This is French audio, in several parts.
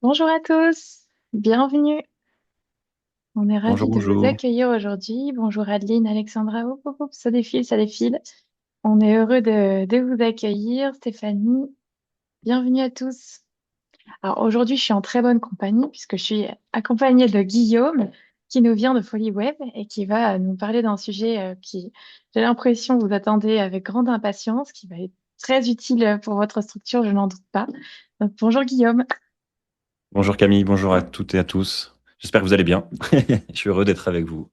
Bonjour à tous, bienvenue. On est Bonjour, ravis de vous bonjour. accueillir aujourd'hui. Bonjour Adeline, Alexandra. Hop, hop, hop, ça défile, ça défile. On est heureux de vous accueillir. Stéphanie, bienvenue à tous. Alors aujourd'hui, je suis en très bonne compagnie puisque je suis accompagnée de Guillaume qui nous vient de Folie Web et qui va nous parler d'un sujet qui, j'ai l'impression, vous attendez avec grande impatience, qui va être très utile pour votre structure, je n'en doute pas. Donc, bonjour Guillaume. Bonjour Camille, bonjour à toutes et à tous. J'espère que vous allez bien. Je suis heureux d'être avec vous.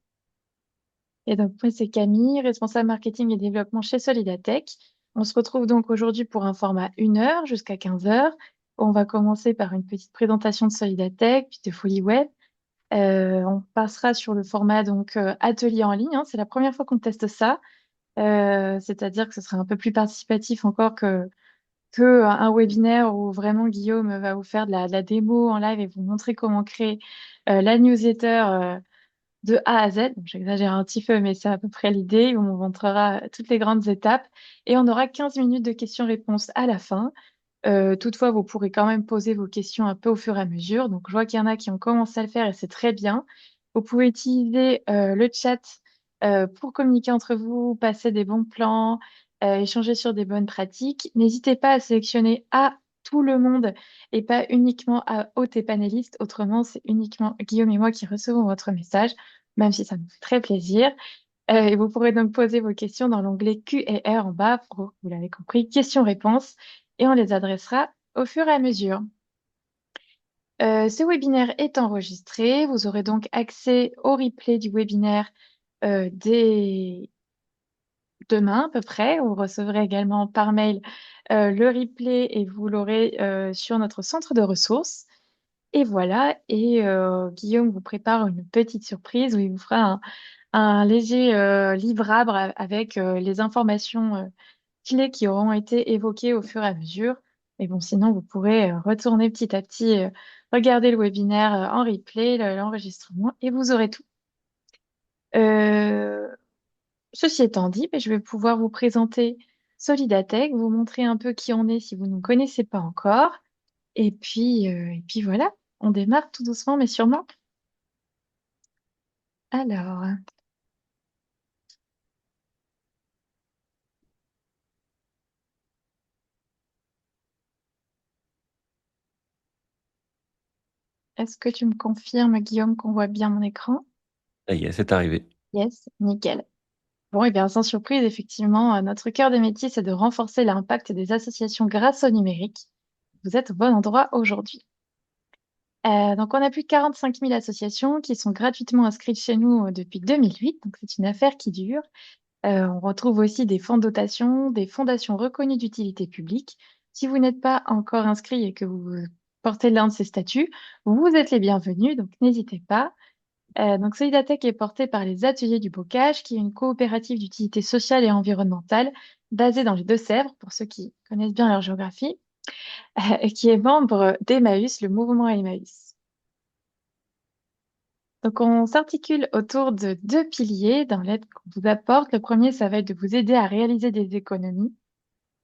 Et donc, moi, c'est Camille, responsable marketing et développement chez Solidatech. On se retrouve donc aujourd'hui pour un format 1 heure jusqu'à 15 heures. On va commencer par une petite présentation de Solidatech, puis de Folie Web. On passera sur le format donc atelier en ligne, hein. C'est la première fois qu'on teste ça. C'est-à-dire que ce sera un peu plus participatif encore que un webinaire où vraiment Guillaume va vous faire de la démo en live et vous montrer comment créer la newsletter de A à Z. Donc, j'exagère un petit peu, mais c'est à peu près l'idée. On vous montrera toutes les grandes étapes et on aura 15 minutes de questions-réponses à la fin. Toutefois, vous pourrez quand même poser vos questions un peu au fur et à mesure. Donc, je vois qu'il y en a qui ont commencé à le faire et c'est très bien. Vous pouvez utiliser le chat pour communiquer entre vous, passer des bons plans, échanger sur des bonnes pratiques. N'hésitez pas à sélectionner à tout le monde et pas uniquement à hôtes et panélistes. Autrement, c'est uniquement Guillaume et moi qui recevons votre message, même si ça nous fait très plaisir. Et vous pourrez donc poser vos questions dans l'onglet Q&R en bas pour, vous l'avez compris, questions-réponses et on les adressera au fur et à mesure. Ce webinaire est enregistré. Vous aurez donc accès au replay du webinaire dès demain à peu près. Vous recevrez également par mail le replay et vous l'aurez sur notre centre de ressources. Et voilà, et Guillaume vous prépare une petite surprise où il vous fera un léger livrable avec les informations clés qui auront été évoquées au fur et à mesure. Mais bon, sinon, vous pourrez retourner petit à petit, regarder le webinaire en replay, l'enregistrement, et vous aurez tout. Euh, Ceci étant dit, ben, je vais pouvoir vous présenter Solidatech, vous montrer un peu qui on est si vous ne nous connaissez pas encore. Et puis voilà, on démarre tout doucement mais sûrement. Alors, est-ce que tu me confirmes, Guillaume, qu'on voit bien mon écran? Ça y est, c'est arrivé. Yes, nickel. Bon, et bien, sans surprise, effectivement, notre cœur de métier, c'est de renforcer l'impact des associations grâce au numérique. Vous êtes au bon endroit aujourd'hui. Donc, on a plus de 45 000 associations qui sont gratuitement inscrites chez nous depuis 2008. Donc, c'est une affaire qui dure. On retrouve aussi des fonds de dotation, des fondations reconnues d'utilité publique. Si vous n'êtes pas encore inscrit et que vous portez l'un de ces statuts, vous êtes les bienvenus, donc n'hésitez pas. Donc Solidatech est porté par les Ateliers du Bocage, qui est une coopérative d'utilité sociale et environnementale basée dans les Deux-Sèvres, pour ceux qui connaissent bien leur géographie, et qui est membre d'Emmaüs, le mouvement Emmaüs. Donc on s'articule autour de deux piliers dans l'aide qu'on vous apporte. Le premier, ça va être de vous aider à réaliser des économies,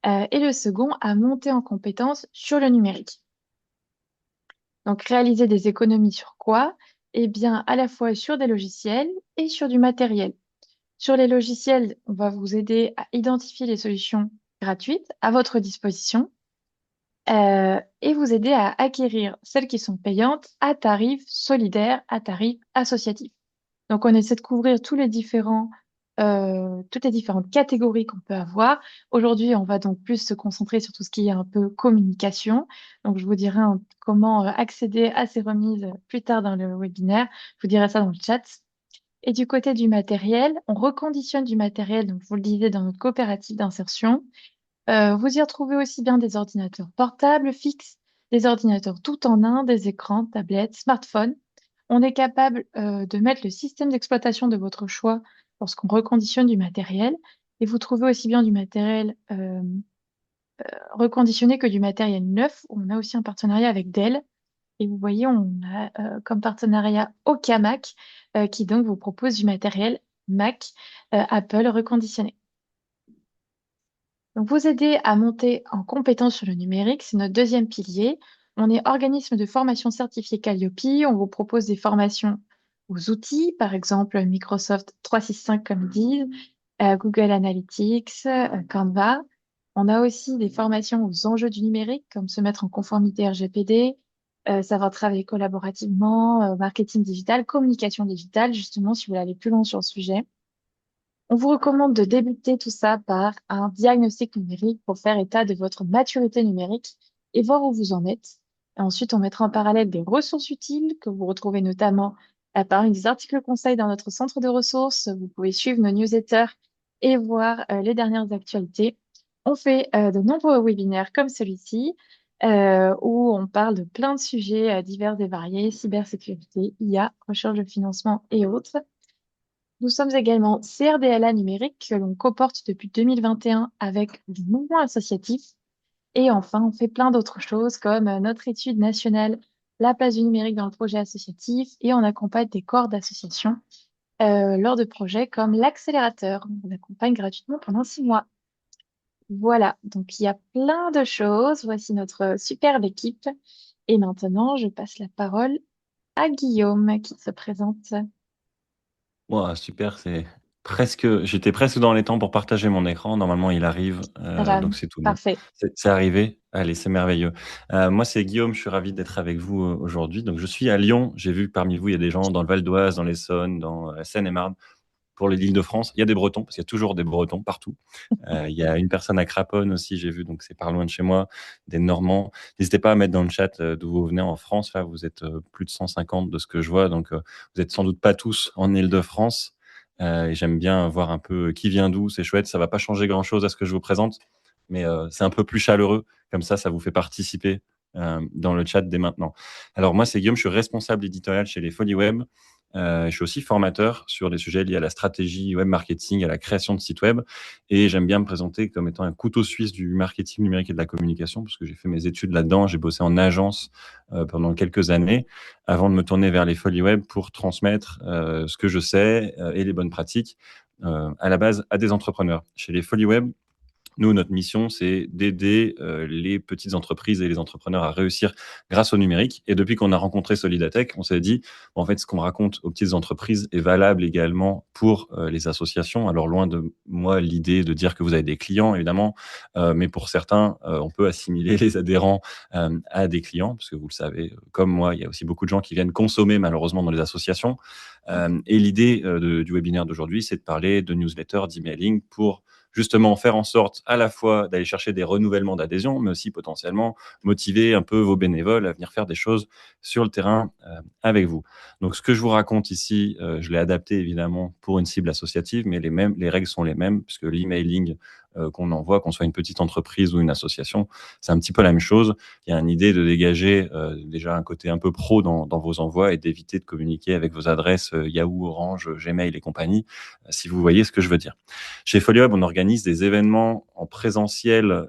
et le second, à monter en compétence sur le numérique. Donc réaliser des économies sur quoi? Eh bien, à la fois sur des logiciels et sur du matériel. Sur les logiciels, on va vous aider à identifier les solutions gratuites à votre disposition et vous aider à acquérir celles qui sont payantes à tarif solidaire, à tarif associatif. Donc, on essaie de couvrir toutes les différentes catégories qu'on peut avoir. Aujourd'hui, on va donc plus se concentrer sur tout ce qui est un peu communication. Donc, je vous dirai comment accéder à ces remises plus tard dans le webinaire. Je vous dirai ça dans le chat. Et du côté du matériel, on reconditionne du matériel, donc je vous le disais, dans notre coopérative d'insertion. Vous y retrouvez aussi bien des ordinateurs portables, fixes, des ordinateurs tout en un, des écrans, tablettes, smartphones. On est capable de mettre le système d'exploitation de votre choix lorsqu'on reconditionne du matériel. Et vous trouvez aussi bien du matériel reconditionné que du matériel neuf. On a aussi un partenariat avec Dell. Et vous voyez, on a comme partenariat Okamac qui donc vous propose du matériel Mac, Apple reconditionné. Donc vous aider à monter en compétence sur le numérique, c'est notre deuxième pilier. On est organisme de formation certifié Calliope. On vous propose des formations aux outils, par exemple Microsoft 365 comme ils disent, Google Analytics, Canva. On a aussi des formations aux enjeux du numérique, comme se mettre en conformité RGPD, savoir travailler collaborativement, marketing digital, communication digitale, justement, si vous voulez aller plus loin sur le sujet. On vous recommande de débuter tout ça par un diagnostic numérique pour faire état de votre maturité numérique et voir où vous en êtes. Et ensuite, on mettra en parallèle des ressources utiles que vous retrouvez notamment parmi des articles conseils dans notre centre de ressources. Vous pouvez suivre nos newsletters et voir les dernières actualités. On fait de nombreux webinaires comme celui-ci où on parle de plein de sujets divers et variés, cybersécurité, IA, recherche de financement et autres. Nous sommes également CRDLA numérique que l'on comporte depuis 2021 avec du mouvement associatif. Et enfin, on fait plein d'autres choses comme notre étude nationale, la place du numérique dans le projet associatif et on accompagne des corps d'associations lors de projets comme l'accélérateur. On accompagne gratuitement pendant 6 mois. Voilà, donc il y a plein de choses. Voici notre superbe équipe. Et maintenant, je passe la parole à Guillaume qui se présente. Wow, super, j'étais presque dans les temps pour partager mon écran. Normalement, il arrive, donc c'est tout bon. Parfait. C'est arrivé. Allez, c'est merveilleux. Moi, c'est Guillaume. Je suis ravi d'être avec vous aujourd'hui. Donc, je suis à Lyon. J'ai vu que parmi vous, il y a des gens dans le Val d'Oise, dans l'Essonne, dans la Seine-et-Marne. Pour l'Île-de-France, il y a des Bretons, parce qu'il y a toujours des Bretons partout. Il y a une personne à Craponne aussi, j'ai vu, donc c'est pas loin de chez moi, des Normands. N'hésitez pas à mettre dans le chat d'où vous venez en France. Là, vous êtes plus de 150 de ce que je vois, donc vous êtes sans doute pas tous en Île-de-France. Et j'aime bien voir un peu qui vient d'où, c'est chouette. Ça va pas changer grand-chose à ce que je vous présente, mais c'est un peu plus chaleureux. Comme ça vous fait participer dans le chat dès maintenant. Alors moi, c'est Guillaume, je suis responsable éditorial chez les Folies Web. Je suis aussi formateur sur des sujets liés à la stratégie web marketing, à la création de sites web. Et j'aime bien me présenter comme étant un couteau suisse du marketing numérique et de la communication, parce que j'ai fait mes études là-dedans. J'ai bossé en agence pendant quelques années avant de me tourner vers les Folies Web pour transmettre ce que je sais et les bonnes pratiques à la base à des entrepreneurs. Chez les Folies Web, nous, notre mission, c'est d'aider les petites entreprises et les entrepreneurs à réussir grâce au numérique. Et depuis qu'on a rencontré Solidatech, on s'est dit, bon, en fait, ce qu'on raconte aux petites entreprises est valable également pour les associations. Alors, loin de moi l'idée de dire que vous avez des clients, évidemment, mais pour certains, on peut assimiler les adhérents à des clients, parce que vous le savez, comme moi, il y a aussi beaucoup de gens qui viennent consommer malheureusement dans les associations. Et l'idée du webinaire d'aujourd'hui, c'est de parler de newsletter, d'emailing pour justement faire en sorte à la fois d'aller chercher des renouvellements d'adhésion, mais aussi potentiellement motiver un peu vos bénévoles à venir faire des choses sur le terrain avec vous. Donc ce que je vous raconte ici, je l'ai adapté évidemment pour une cible associative, mais les règles sont les mêmes, puisque l'emailing qu'on envoie, qu'on soit une petite entreprise ou une association, c'est un petit peu la même chose. Il y a une idée de dégager déjà un côté un peu pro dans vos envois et d'éviter de communiquer avec vos adresses Yahoo, Orange, Gmail et compagnie, si vous voyez ce que je veux dire. Chez FolioWeb, on organise des événements en présentiel,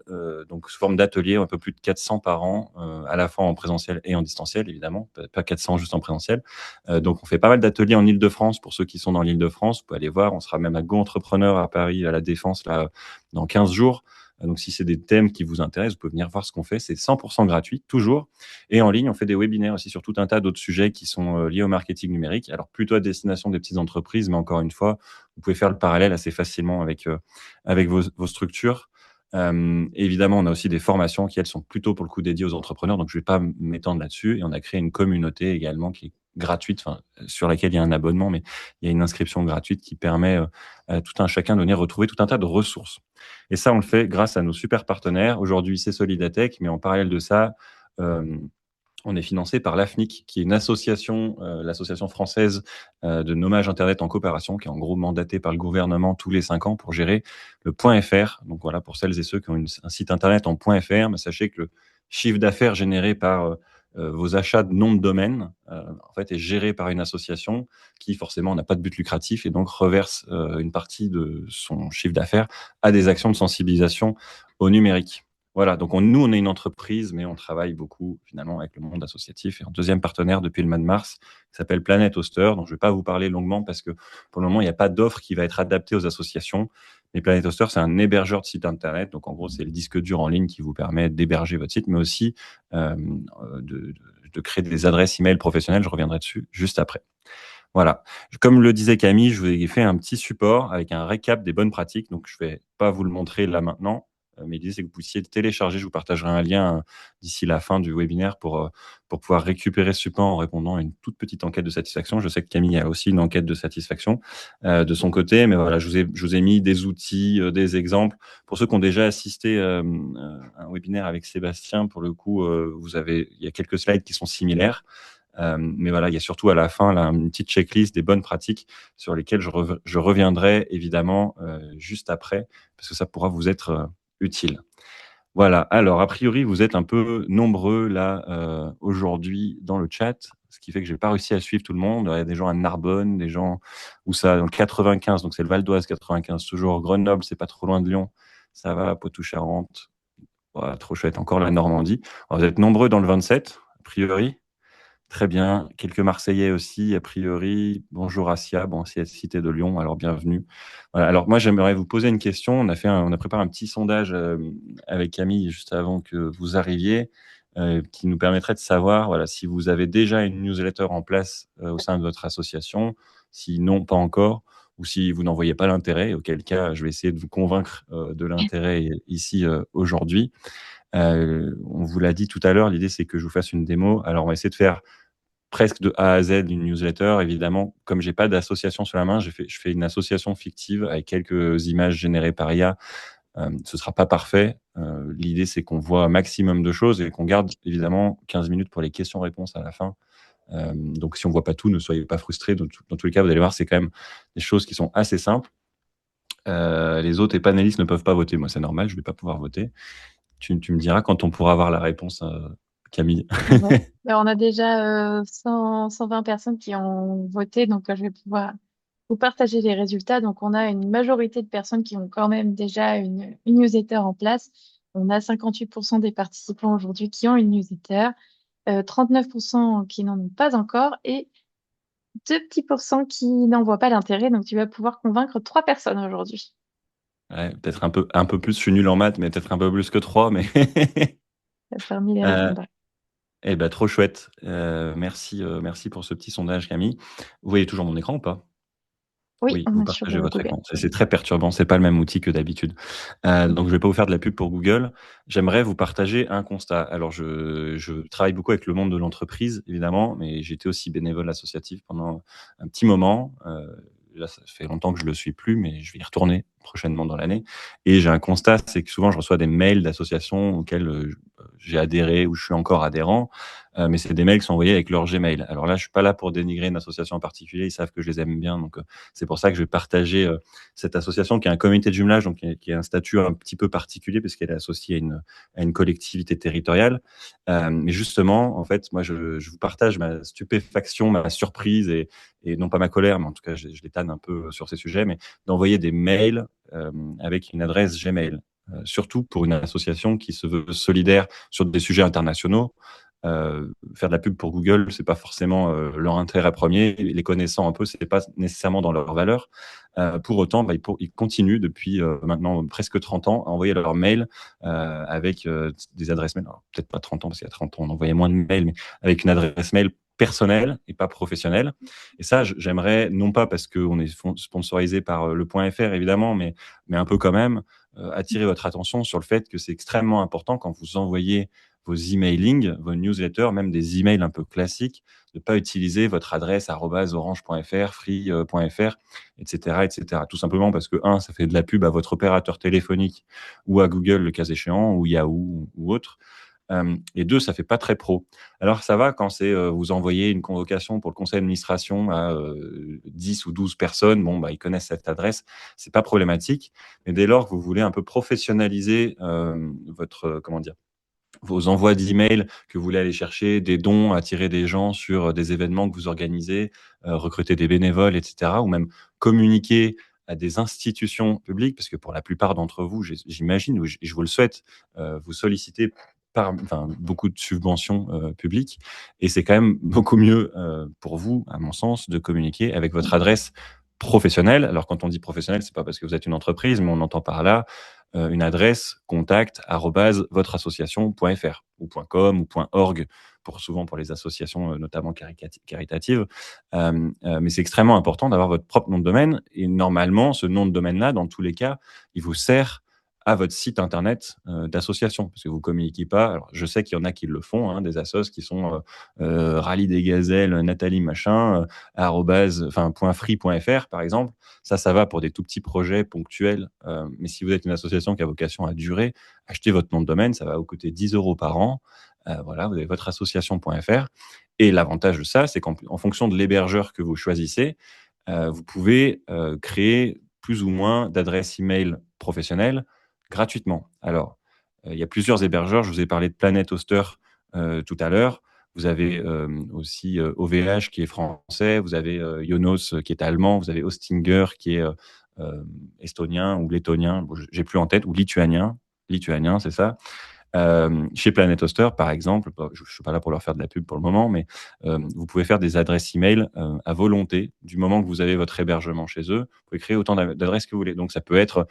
donc sous forme d'ateliers, un peu plus de 400 par an, à la fois en présentiel et en distanciel, évidemment, pas 400 juste en présentiel. Donc on fait pas mal d'ateliers en Île-de-France pour ceux qui sont dans l'Île-de-France. Vous pouvez aller voir, on sera même à Go Entrepreneur à Paris, à la Défense, là, dans 15 jours. Donc, si c'est des thèmes qui vous intéressent, vous pouvez venir voir ce qu'on fait. C'est 100% gratuit, toujours. Et en ligne, on fait des webinaires aussi sur tout un tas d'autres sujets qui sont liés au marketing numérique. Alors, plutôt à destination des petites entreprises, mais encore une fois, vous pouvez faire le parallèle assez facilement avec vos structures. Évidemment, on a aussi des formations qui, elles, sont plutôt pour le coup dédiées aux entrepreneurs. Donc, je ne vais pas m'étendre là-dessus. Et on a créé une communauté également qui est gratuite, sur laquelle il y a un abonnement, mais il y a une inscription gratuite qui permet à tout un chacun de venir retrouver tout un tas de ressources. Et ça, on le fait grâce à nos super partenaires. Aujourd'hui, c'est Solidatech, mais en parallèle de ça, on est financé par l'AFNIC, qui est une association, l'association française de nommage Internet en coopération, qui est en gros mandatée par le gouvernement tous les 5 ans pour gérer le .fr. Donc voilà, pour celles et ceux qui ont un site Internet en .fr, mais sachez que le chiffre d'affaires généré par vos achats de nom de domaine, en fait, est géré par une association qui forcément n'a pas de but lucratif et donc reverse une partie de son chiffre d'affaires à des actions de sensibilisation au numérique. Voilà, donc nous, on est une entreprise, mais on travaille beaucoup finalement avec le monde associatif et en deuxième partenaire depuis le mois de mars, qui s'appelle Planet Hoster. Donc, je ne vais pas vous parler longuement parce que pour le moment, il n'y a pas d'offre qui va être adaptée aux associations. Et Planet Hoster, c'est un hébergeur de site internet. Donc, en gros, c'est le disque dur en ligne qui vous permet d'héberger votre site, mais aussi de créer des adresses email professionnelles. Je reviendrai dessus juste après. Voilà. Comme le disait Camille, je vous ai fait un petit support avec un récap des bonnes pratiques. Donc, je ne vais pas vous le montrer là maintenant, mais l'idée, c'est que vous puissiez le télécharger. Je vous partagerai un lien d'ici la fin du webinaire pour pouvoir récupérer ce support en répondant à une toute petite enquête de satisfaction. Je sais que Camille a aussi une enquête de satisfaction de son côté, mais voilà, je vous ai mis des outils, des exemples. Pour ceux qui ont déjà assisté à un webinaire avec Sébastien, pour le coup, il y a quelques slides qui sont similaires. Mais voilà, il y a surtout à la fin là, une petite checklist des bonnes pratiques sur lesquelles je reviendrai évidemment juste après, parce que ça pourra vous être utile. Voilà, alors a priori, vous êtes un peu nombreux là aujourd'hui dans le chat, ce qui fait que je n'ai pas réussi à suivre tout le monde. Il y a des gens à Narbonne, des gens où ça, dans le 95, donc c'est le Val d'Oise 95, toujours Grenoble, c'est pas trop loin de Lyon, ça va, Poitou-Charentes, voilà, trop chouette, encore la Normandie. Alors, vous êtes nombreux dans le 27, a priori. Très bien. Quelques Marseillais aussi, a priori. Bonjour Asia, bon, c'est Cité de Lyon, alors bienvenue. Voilà. Alors moi, j'aimerais vous poser une question. On a préparé un petit sondage avec Camille juste avant que vous arriviez, qui nous permettrait de savoir voilà, si vous avez déjà une newsletter en place au sein de votre association, si non, pas encore, ou si vous n'en voyez pas l'intérêt, auquel cas, je vais essayer de vous convaincre de l'intérêt ici aujourd'hui. On vous l'a dit tout à l'heure, l'idée c'est que je vous fasse une démo. Alors on va essayer de faire presque de A à Z une newsletter. Évidemment, comme j'ai pas d'association sur la main, je fais une association fictive avec quelques images générées par IA. Ce sera pas parfait. L'idée, c'est qu'on voit un maximum de choses et qu'on garde évidemment 15 minutes pour les questions-réponses à la fin. Donc, si on voit pas tout, ne soyez pas frustrés. Dans tous les cas, vous allez voir, c'est quand même des choses qui sont assez simples. Les autres et panélistes ne peuvent pas voter. Moi, c'est normal, je vais pas pouvoir voter. Tu me diras quand on pourra avoir la réponse, Camille. Ouais. Ben, on a déjà 120 personnes qui ont voté, donc je vais pouvoir vous partager les résultats. Donc, on a une majorité de personnes qui ont quand même déjà une newsletter en place. On a 58% des participants aujourd'hui qui ont une newsletter, 39% qui n'en ont pas encore et 2 petits pourcents qui n'en voient pas l'intérêt. Donc, tu vas pouvoir convaincre 3 personnes aujourd'hui. Ouais, peut-être un peu plus. Je suis nul en maths, mais peut-être un peu plus que 3. Mais Parmi les euh, répondants. eh ben, trop chouette. Merci pour ce petit sondage, Camille. Vous voyez toujours mon écran ou pas? Oui, Oui, on vous est sur partagez votre Google. écran. C'est très perturbant. C'est pas le même outil que d'habitude. Donc, je vais pas vous faire de la pub pour Google. J'aimerais vous partager un constat. Alors, je travaille beaucoup avec le monde de l'entreprise, évidemment, mais j'étais aussi bénévole associatif pendant un petit moment. Là, ça fait longtemps que je le suis plus, mais je vais y retourner prochainement dans l'année. Et j'ai un constat, c'est que souvent, je reçois des mails d'associations auxquelles j'ai adhéré ou je suis encore adhérent. Mais c'est des mails qui sont envoyés avec leur Gmail. Alors là, je suis pas là pour dénigrer une association en particulier. Ils savent que je les aime bien. Donc, c'est pour ça que je vais partager cette association qui est un comité de jumelage, donc qui a un statut un petit peu particulier parce qu'elle est associée à une collectivité territoriale. Mais justement, en fait, moi, je vous partage ma stupéfaction, ma surprise et non pas ma colère, mais en tout cas, je l'étane un peu sur ces sujets, mais d'envoyer des mails avec une adresse Gmail. Surtout pour une association qui se veut solidaire sur des sujets internationaux. Faire de la pub pour Google, c'est pas forcément leur intérêt premier. Les connaissant un peu, c'est pas nécessairement dans leur valeur. Pour autant, ils continuent depuis maintenant presque 30 ans à envoyer leurs mails avec des adresses mail. Alors, peut-être pas 30 ans, parce qu'il y a 30 ans, on envoyait moins de mails, mais avec une adresse mail personnelle et pas professionnelle. Et ça, j'aimerais, non pas parce qu'on est sponsorisé par le point .fr, évidemment, mais un peu quand même, attirer votre attention sur le fait que c'est extrêmement important quand vous envoyez vos emailing, vos newsletters, même des emails un peu classiques, de ne pas utiliser votre adresse @orange.fr, free.fr, etc., etc. Tout simplement parce que, un, ça fait de la pub à votre opérateur téléphonique ou à Google, le cas échéant, ou Yahoo ou autre. Et deux, ça fait pas très pro. Alors ça va quand c'est vous envoyez une convocation pour le conseil d'administration à 10 ou 12 personnes, bon, bah, ils connaissent cette adresse, c'est pas problématique. Mais dès lors que vous voulez un peu professionnaliser votre, comment dire, vos envois d'emails, que vous voulez aller chercher des dons, attirer des gens sur des événements que vous organisez, recruter des bénévoles, etc., ou même communiquer à des institutions publiques, parce que pour la plupart d'entre vous, j'imagine, ou je vous le souhaite, vous sollicitez beaucoup de subventions publiques, et c'est quand même beaucoup mieux pour vous, à mon sens, de communiquer avec votre adresse professionnelle. Alors, quand on dit professionnelle, c'est pas parce que vous êtes une entreprise, mais on entend par là une adresse contact@votrassociation.fr ou .com ou .org souvent pour les associations notamment caritatives. Mais c'est extrêmement important d'avoir votre propre nom de domaine et normalement, ce nom de domaine-là, dans tous les cas, il vous sert à votre site internet d'association parce que vous communiquez pas. Alors, je sais qu'il y en a qui le font, hein, des assos qui sont Rallye des Gazelles, Nathalie machin, .free.fr par exemple. Ça va pour des tout petits projets ponctuels. Mais si vous êtes une association qui a vocation à durer, achetez votre nom de domaine, ça va vous coûter 10 euros par an. Voilà, vous avez votre association.fr. Et l'avantage de ça, c'est qu'en fonction de l'hébergeur que vous choisissez, vous pouvez créer plus ou moins d'adresses email professionnelles gratuitement. Alors, il y a plusieurs hébergeurs. Je vous ai parlé de Planet Hoster tout à l'heure. Vous avez aussi OVH qui est français. Vous avez Ionos qui est allemand. Vous avez Hostinger qui est estonien ou lettonien. Bon, j'ai plus en tête. Ou lituanien. Lituanien, c'est ça. Chez Planet Hoster, par exemple, je ne suis pas là pour leur faire de la pub pour le moment, mais vous pouvez faire des adresses email à volonté. Du moment que vous avez votre hébergement chez eux, vous pouvez créer autant d'adresses que vous voulez. Donc, ça peut être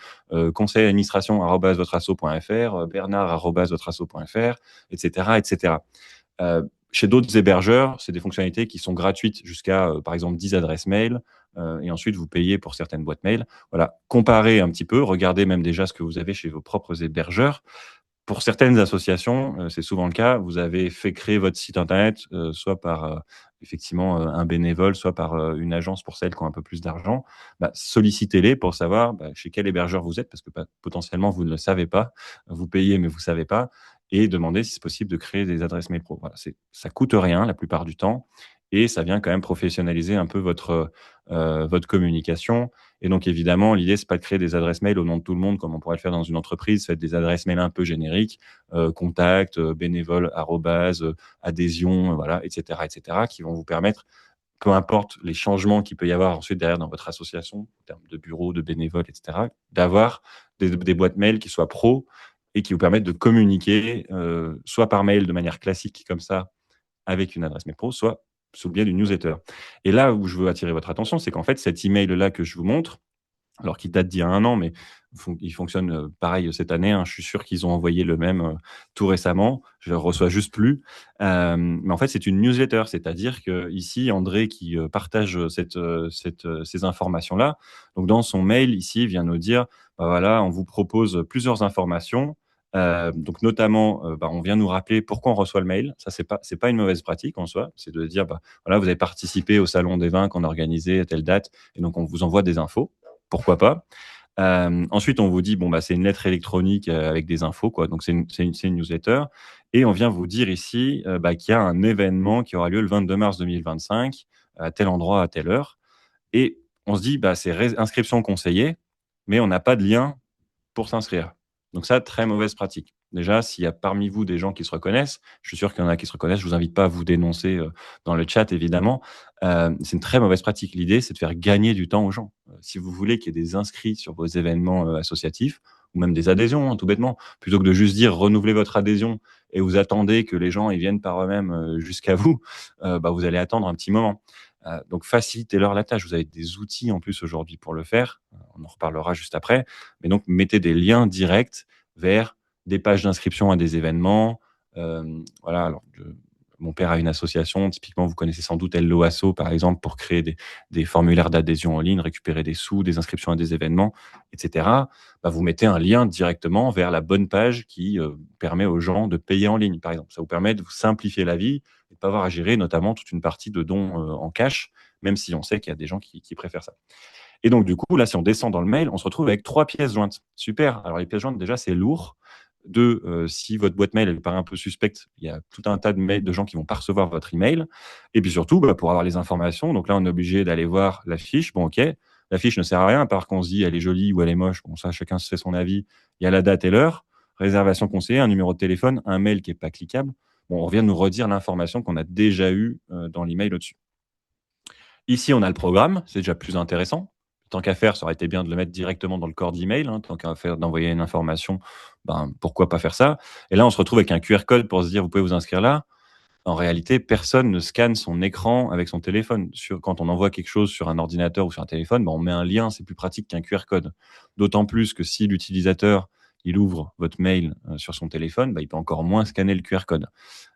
conseil-administration@votrasso.fr, bernard@votrasso.fr, etc., etc. Chez d'autres hébergeurs, c'est des fonctionnalités qui sont gratuites jusqu'à, par exemple, 10 adresses mail. Et ensuite, vous payez pour certaines boîtes mail. Voilà, comparez un petit peu, regardez même déjà ce que vous avez chez vos propres hébergeurs. Pour certaines associations, c'est souvent le cas, vous avez fait créer votre site internet, soit par, effectivement, un bénévole, soit par, une agence pour celles qui ont un peu plus d'argent. Bah, sollicitez-les pour savoir, chez quel hébergeur vous êtes parce que, potentiellement, vous ne le savez pas. Vous payez, mais vous ne savez pas et demandez si c'est possible de créer des adresses mail pro. Voilà, ça coûte rien la plupart du temps et ça vient quand même professionnaliser un peu votre communication. Et donc, évidemment, l'idée, c'est pas de créer des adresses mail au nom de tout le monde, comme on pourrait le faire dans une entreprise. Faites des adresses mail un peu génériques, contact, bénévole, arrobase, adhésion, voilà, etc., etc., qui vont vous permettre, peu importe les changements qu'il peut y avoir ensuite derrière dans votre association, en termes de bureau, de bénévoles, etc., d'avoir des boîtes mail qui soient pro et qui vous permettent de communiquer, soit par mail de manière classique comme ça, avec une adresse mail pro, soit sous le biais d'une newsletter. Et là où je veux attirer votre attention, c'est qu'en fait, cet email-là que je vous montre, alors qui date d'il y a 1 an, mais il fonctionne pareil cette année, hein. Je suis sûr qu'ils ont envoyé le même tout récemment. Je le reçois juste plus. Mais en fait, c'est une newsletter, c'est-à-dire que ici, André qui partage ces informations-là. Donc, dans son mail, ici, il vient nous dire, voilà, on vous propose plusieurs informations. Donc notamment, on vient nous rappeler pourquoi on reçoit le mail. Ça, c'est pas une mauvaise pratique en soi. C'est de dire, voilà, vous avez participé au salon des vins qu'on a organisé à telle date, et donc on vous envoie des infos. Pourquoi pas. Ensuite, on vous dit, c'est une lettre électronique avec des infos, quoi. Donc, c'est une newsletter. Et on vient vous dire ici qu'il y a un événement qui aura lieu le 22 mars 2025 à tel endroit, à telle heure. Et on se dit, c'est inscription conseillée, mais on n'a pas de lien pour s'inscrire. Donc ça, très mauvaise pratique. Déjà, s'il y a parmi vous des gens qui se reconnaissent, je suis sûr qu'il y en a qui se reconnaissent, je vous invite pas à vous dénoncer dans le chat, évidemment. C'est une très mauvaise pratique. L'idée, c'est de faire gagner du temps aux gens. Si vous voulez qu'il y ait des inscrits sur vos événements associatifs, ou même des adhésions, hein, tout bêtement, plutôt que de juste dire renouvelez votre adhésion et vous attendez que les gens ils viennent par eux-mêmes jusqu'à vous, vous allez attendre un petit moment. Donc facilitez-leur la tâche. Vous avez des outils en plus aujourd'hui pour le faire. On en reparlera juste après. Mais donc mettez des liens directs vers des pages d'inscription à des événements. Voilà. Alors, mon père a une association. Typiquement, vous connaissez sans doute Hello Asso, par exemple, pour créer des formulaires d'adhésion en ligne, récupérer des sous, des inscriptions à des événements, etc. Vous mettez un lien directement vers la bonne page qui permet aux gens de payer en ligne, par exemple. Ça vous permet de vous simplifier la vie et de ne pas avoir à gérer notamment toute une partie de dons en cash, même si on sait qu'il y a des gens qui préfèrent ça. Et donc, du coup, là, si on descend dans le mail, on se retrouve avec 3 pièces jointes. Super. Alors, les pièces jointes, déjà, c'est lourd. Si votre boîte mail elle paraît un peu suspecte, il y a tout un tas de mails de gens qui vont pas recevoir votre email. Et puis surtout, pour avoir les informations, donc là, on est obligé d'aller voir la fiche. Bon, ok, la fiche ne sert à rien, à part qu'on se dit elle est jolie ou elle est moche. Bon, ça, chacun se fait son avis. Il y a la date et l'heure, réservation conseillée, un numéro de téléphone, un mail qui est pas cliquable. Bon, on vient de nous redire l'information qu'on a déjà eue dans l'email au-dessus. Ici, on a le programme, c'est déjà plus intéressant. Tant qu'à faire, ça aurait été bien de le mettre directement dans le corps d'email. Hein. Tant qu'à faire d'envoyer une information, pourquoi pas faire ça. Et là, on se retrouve avec un QR code pour se dire, vous pouvez vous inscrire là. En réalité, personne ne scanne son écran avec son téléphone. Quand on envoie quelque chose sur un ordinateur ou sur un téléphone, on met un lien, c'est plus pratique qu'un QR code. D'autant plus que si l'utilisateur il ouvre votre mail sur son téléphone, il peut encore moins scanner le QR code.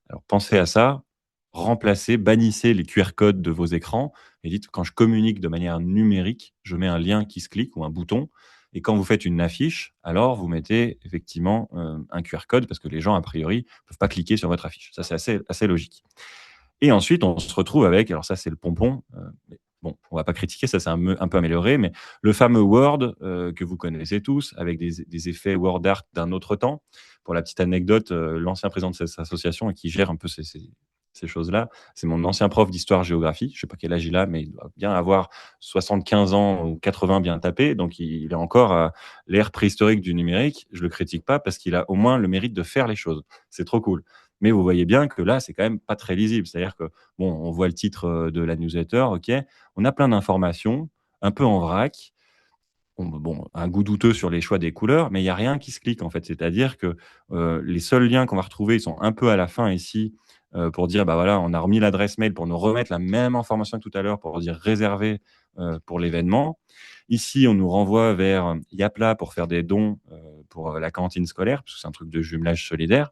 Alors pensez à ça, remplacez, bannissez les QR codes de vos écrans et dites quand je communique de manière numérique, je mets un lien qui se clique ou un bouton. Et quand vous faites une affiche, alors vous mettez effectivement un QR code parce que les gens, a priori, ne peuvent pas cliquer sur votre affiche. Ça, c'est assez logique. Et ensuite, on se retrouve avec, alors ça, c'est le pompon. Mais bon, on va pas critiquer, ça, c'est un peu amélioré, mais le fameux Word que vous connaissez tous, avec des effets Word Art d'un autre temps. Pour la petite anecdote, l'ancien président de cette association et qui gère un peu ces choses-là, c'est mon ancien prof d'histoire-géographie. Je sais pas quel âge il a, mais il doit bien avoir 75 ans ou 80 bien tapé. Donc, il est encore à l'ère préhistorique du numérique. Je le critique pas parce qu'il a au moins le mérite de faire les choses. C'est trop cool. Mais vous voyez bien que là, c'est quand même pas très lisible. C'est-à-dire que, bon, on voit le titre de la newsletter, OK. On a plein d'informations, un peu en vrac. Bon, un goût douteux sur les choix des couleurs, mais il y a rien qui se clique, en fait. C'est-à-dire que les seuls liens qu'on va retrouver, ils sont un peu à la fin ici, pour dire, voilà, on a remis l'adresse mail pour nous remettre la même information que tout à l'heure pour dire réservé pour l'événement. Ici, on nous renvoie vers Yapla pour faire des dons pour la cantine scolaire, parce que c'est un truc de jumelage solidaire.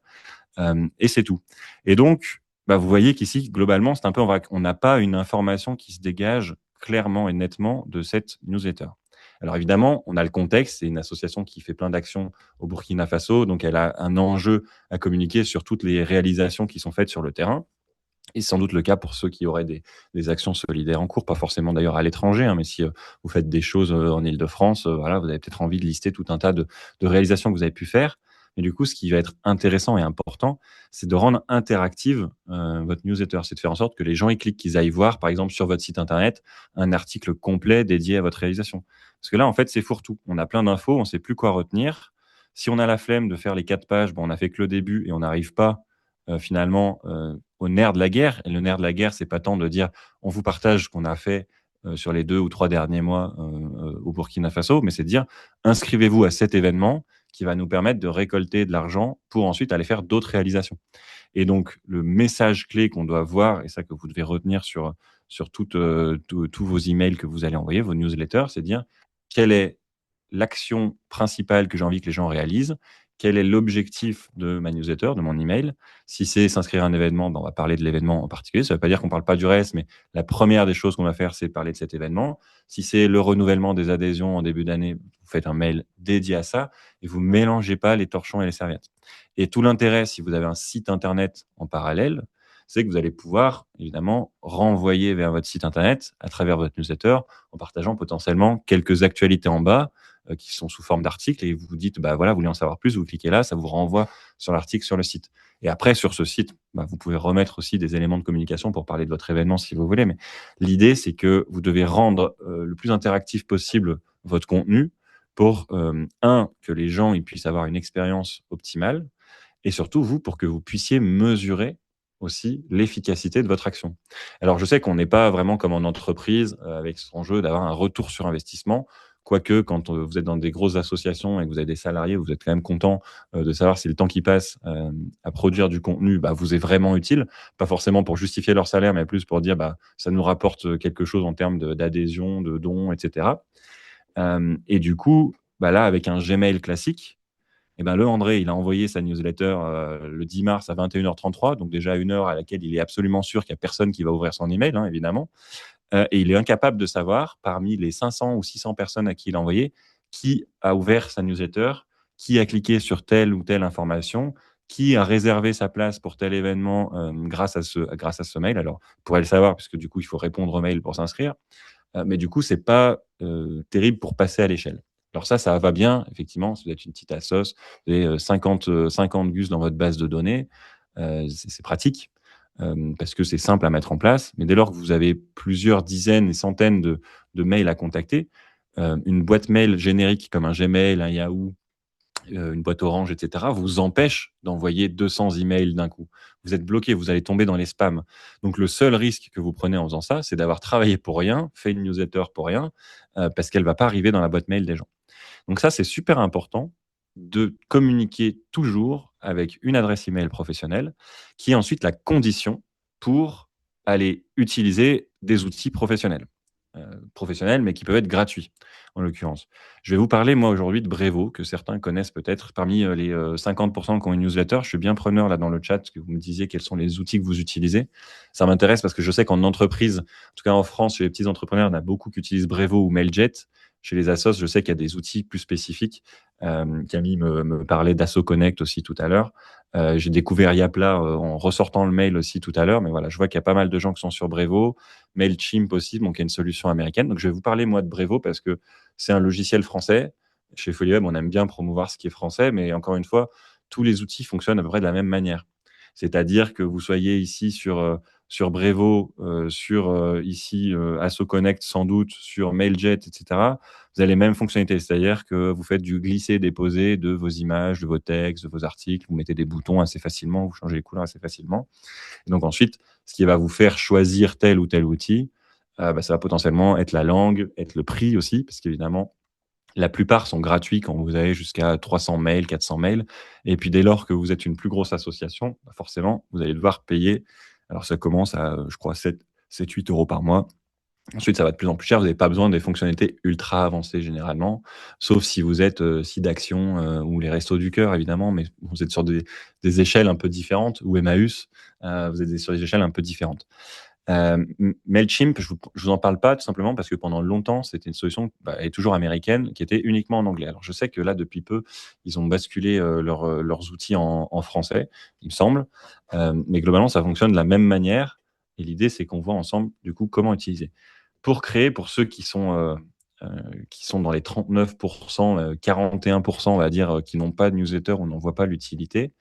Et c'est tout. Et donc, vous voyez qu'ici, globalement, c'est un peu en vrac. On n'a pas une information qui se dégage clairement et nettement de cette newsletter. Alors évidemment, on a le contexte, c'est une association qui fait plein d'actions au Burkina Faso, donc elle a un enjeu à communiquer sur toutes les réalisations qui sont faites sur le terrain. Et sans doute le cas pour ceux qui auraient des actions solidaires en cours, pas forcément d'ailleurs à l'étranger, mais si vous faites des choses en Île-de-France, voilà, vous avez peut-être envie de lister tout un tas de réalisations que vous avez pu faire. Mais du coup, ce qui va être intéressant et important, c'est de rendre interactive votre newsletter. C'est de faire en sorte que les gens y cliquent, qu'ils aillent voir, par exemple, sur votre site internet, un article complet dédié à votre réalisation. Parce que là, en fait, c'est fourre-tout. On a plein d'infos, on ne sait plus quoi retenir. Si on a la flemme de faire les 4 pages, on n'a fait que le début et on n'arrive pas finalement au nerf de la guerre. Et le nerf de la guerre, c'est pas tant de dire on vous partage ce qu'on a fait sur les 2 ou 3 derniers mois au Burkina Faso, mais c'est de dire inscrivez-vous à cet événement qui va nous permettre de récolter de l'argent pour ensuite aller faire d'autres réalisations. Et donc, le message clé qu'on doit voir, et ça que vous devez retenir sur tous vos emails que vous allez envoyer, vos newsletters, c'est de dire quelle est l'action principale que j'ai envie que les gens réalisent, quel est l'objectif de ma newsletter, de mon email. Si c'est s'inscrire à un événement, on va parler de l'événement en particulier. Ça ne veut pas dire qu'on ne parle pas du reste, mais la première des choses qu'on va faire, c'est parler de cet événement. Si c'est le renouvellement des adhésions en début d'année, vous faites un mail dédié à ça et vous ne mélangez pas les torchons et les serviettes. Et tout l'intérêt, si vous avez un site internet en parallèle, c'est que vous allez pouvoir évidemment renvoyer vers votre site internet à travers votre newsletter en partageant potentiellement quelques actualités en bas qui sont sous forme d'articles et vous vous dites, voilà, vous voulez en savoir plus, vous cliquez là, ça vous renvoie sur l'article sur le site. Et après, sur ce site, vous pouvez remettre aussi des éléments de communication pour parler de votre événement si vous voulez. Mais l'idée, c'est que vous devez rendre le plus interactif possible votre contenu pour, que les gens ils puissent avoir une expérience optimale et surtout, vous, pour que vous puissiez mesurer aussi l'efficacité de votre action. Alors, je sais qu'on n'est pas vraiment comme en entreprise avec son jeu d'avoir un retour sur investissement. Quoique, quand vous êtes dans des grosses associations et que vous avez des salariés, vous êtes quand même content de savoir si le temps qu'ils passent à produire du contenu vous est vraiment utile. Pas forcément pour justifier leur salaire, mais plus pour dire ça nous rapporte quelque chose en termes d'adhésion, de dons, etc. Et du coup, là, avec un Gmail classique, le André, il a envoyé sa newsletter le 10 mars à 21h33, donc déjà une heure à laquelle il est absolument sûr qu'il n'y a personne qui va ouvrir son email, évidemment. Et il est incapable de savoir, parmi les 500 ou 600 personnes à qui il a envoyé, qui a ouvert sa newsletter, qui a cliqué sur telle ou telle information, qui a réservé sa place pour tel événement grâce à ce mail. Alors, vous pourrez le savoir, puisque du coup, il faut répondre au mail pour s'inscrire. Mais du coup, c'est pas terrible pour passer à l'échelle. Alors ça va bien, effectivement, si vous êtes une petite assoce, vous avez 50 gus dans votre base de données, c'est pratique parce que c'est simple à mettre en place. Mais dès lors que vous avez plusieurs dizaines et centaines de mails à contacter, une boîte mail générique comme un Gmail, un Yahoo, une boîte Orange, etc., vous empêche d'envoyer 200 emails d'un coup. Vous êtes bloqué, vous allez tomber dans les spams. Donc, le seul risque que vous prenez en faisant ça, c'est d'avoir travaillé pour rien, fait une newsletter pour rien, parce qu'elle ne va pas arriver dans la boîte mail des gens. Donc ça, c'est super important de communiquer toujours avec une adresse email professionnelle, qui est ensuite la condition pour aller utiliser des outils professionnels. Professionnels, mais qui peuvent être gratuits, en l'occurrence. Je vais vous parler, moi, aujourd'hui, de Brevo, que certains connaissent peut-être. Parmi les 50% qui ont une newsletter, je suis bien preneur là dans le chat, que vous me disiez quels sont les outils que vous utilisez. Ça m'intéresse parce que je sais qu'en entreprise, en tout cas en France, chez les petits entrepreneurs, il y en a beaucoup qui utilisent Brevo ou Mailjet. Chez les assos, je sais qu'il y a des outils plus spécifiques. Camille me parlait d'Asso Connect aussi tout à l'heure. J'ai découvert Yapla en ressortant le mail aussi tout à l'heure, mais voilà, je vois qu'il y a pas mal de gens qui sont sur Brevo, Mailchimp aussi, donc il y a une solution américaine. Donc je vais vous parler moi de Brevo parce que c'est un logiciel français. Chez FolioWeb, on aime bien promouvoir ce qui est français, mais encore une fois, tous les outils fonctionnent à peu près de la même manière. C'est-à-dire que vous soyez ici sur Brevo, ici Asso Connect sans doute, sur Mailjet, etc. Vous avez les mêmes fonctionnalités, c'est-à-dire que vous faites du glisser-déposer de vos images, de vos textes, de vos articles, vous mettez des boutons assez facilement, vous changez les couleurs assez facilement. Et donc ensuite, ce qui va vous faire choisir tel ou tel outil, ça va potentiellement être la langue, être le prix aussi, parce qu'évidemment, la plupart sont gratuits quand vous avez jusqu'à 300 mails, 400 mails. Et puis dès lors que vous êtes une plus grosse association, forcément, vous allez devoir payer. Alors ça commence à, je crois, 8 euros par mois. Ensuite, ça va de plus en plus cher. Vous n'avez pas besoin des fonctionnalités ultra avancées généralement, sauf si vous êtes site d'action ou les Restos du Cœur, évidemment, mais vous êtes sur des échelles un peu différentes, ou Emmaüs, vous êtes sur des échelles un peu différentes. Mailchimp, je vous en parle pas tout simplement parce que pendant longtemps, c'était une solution, elle est toujours américaine, qui était uniquement en anglais. Alors je sais que là, depuis peu, ils ont basculé leurs outils en français, il me semble. Mais globalement, ça fonctionne de la même manière. Et l'idée, c'est qu'on voit ensemble, du coup, comment utiliser. Pour créer, pour ceux qui sont dans les 39%, 41%, on va dire, qui n'ont pas de newsletter ou n'en voient pas l'utilité,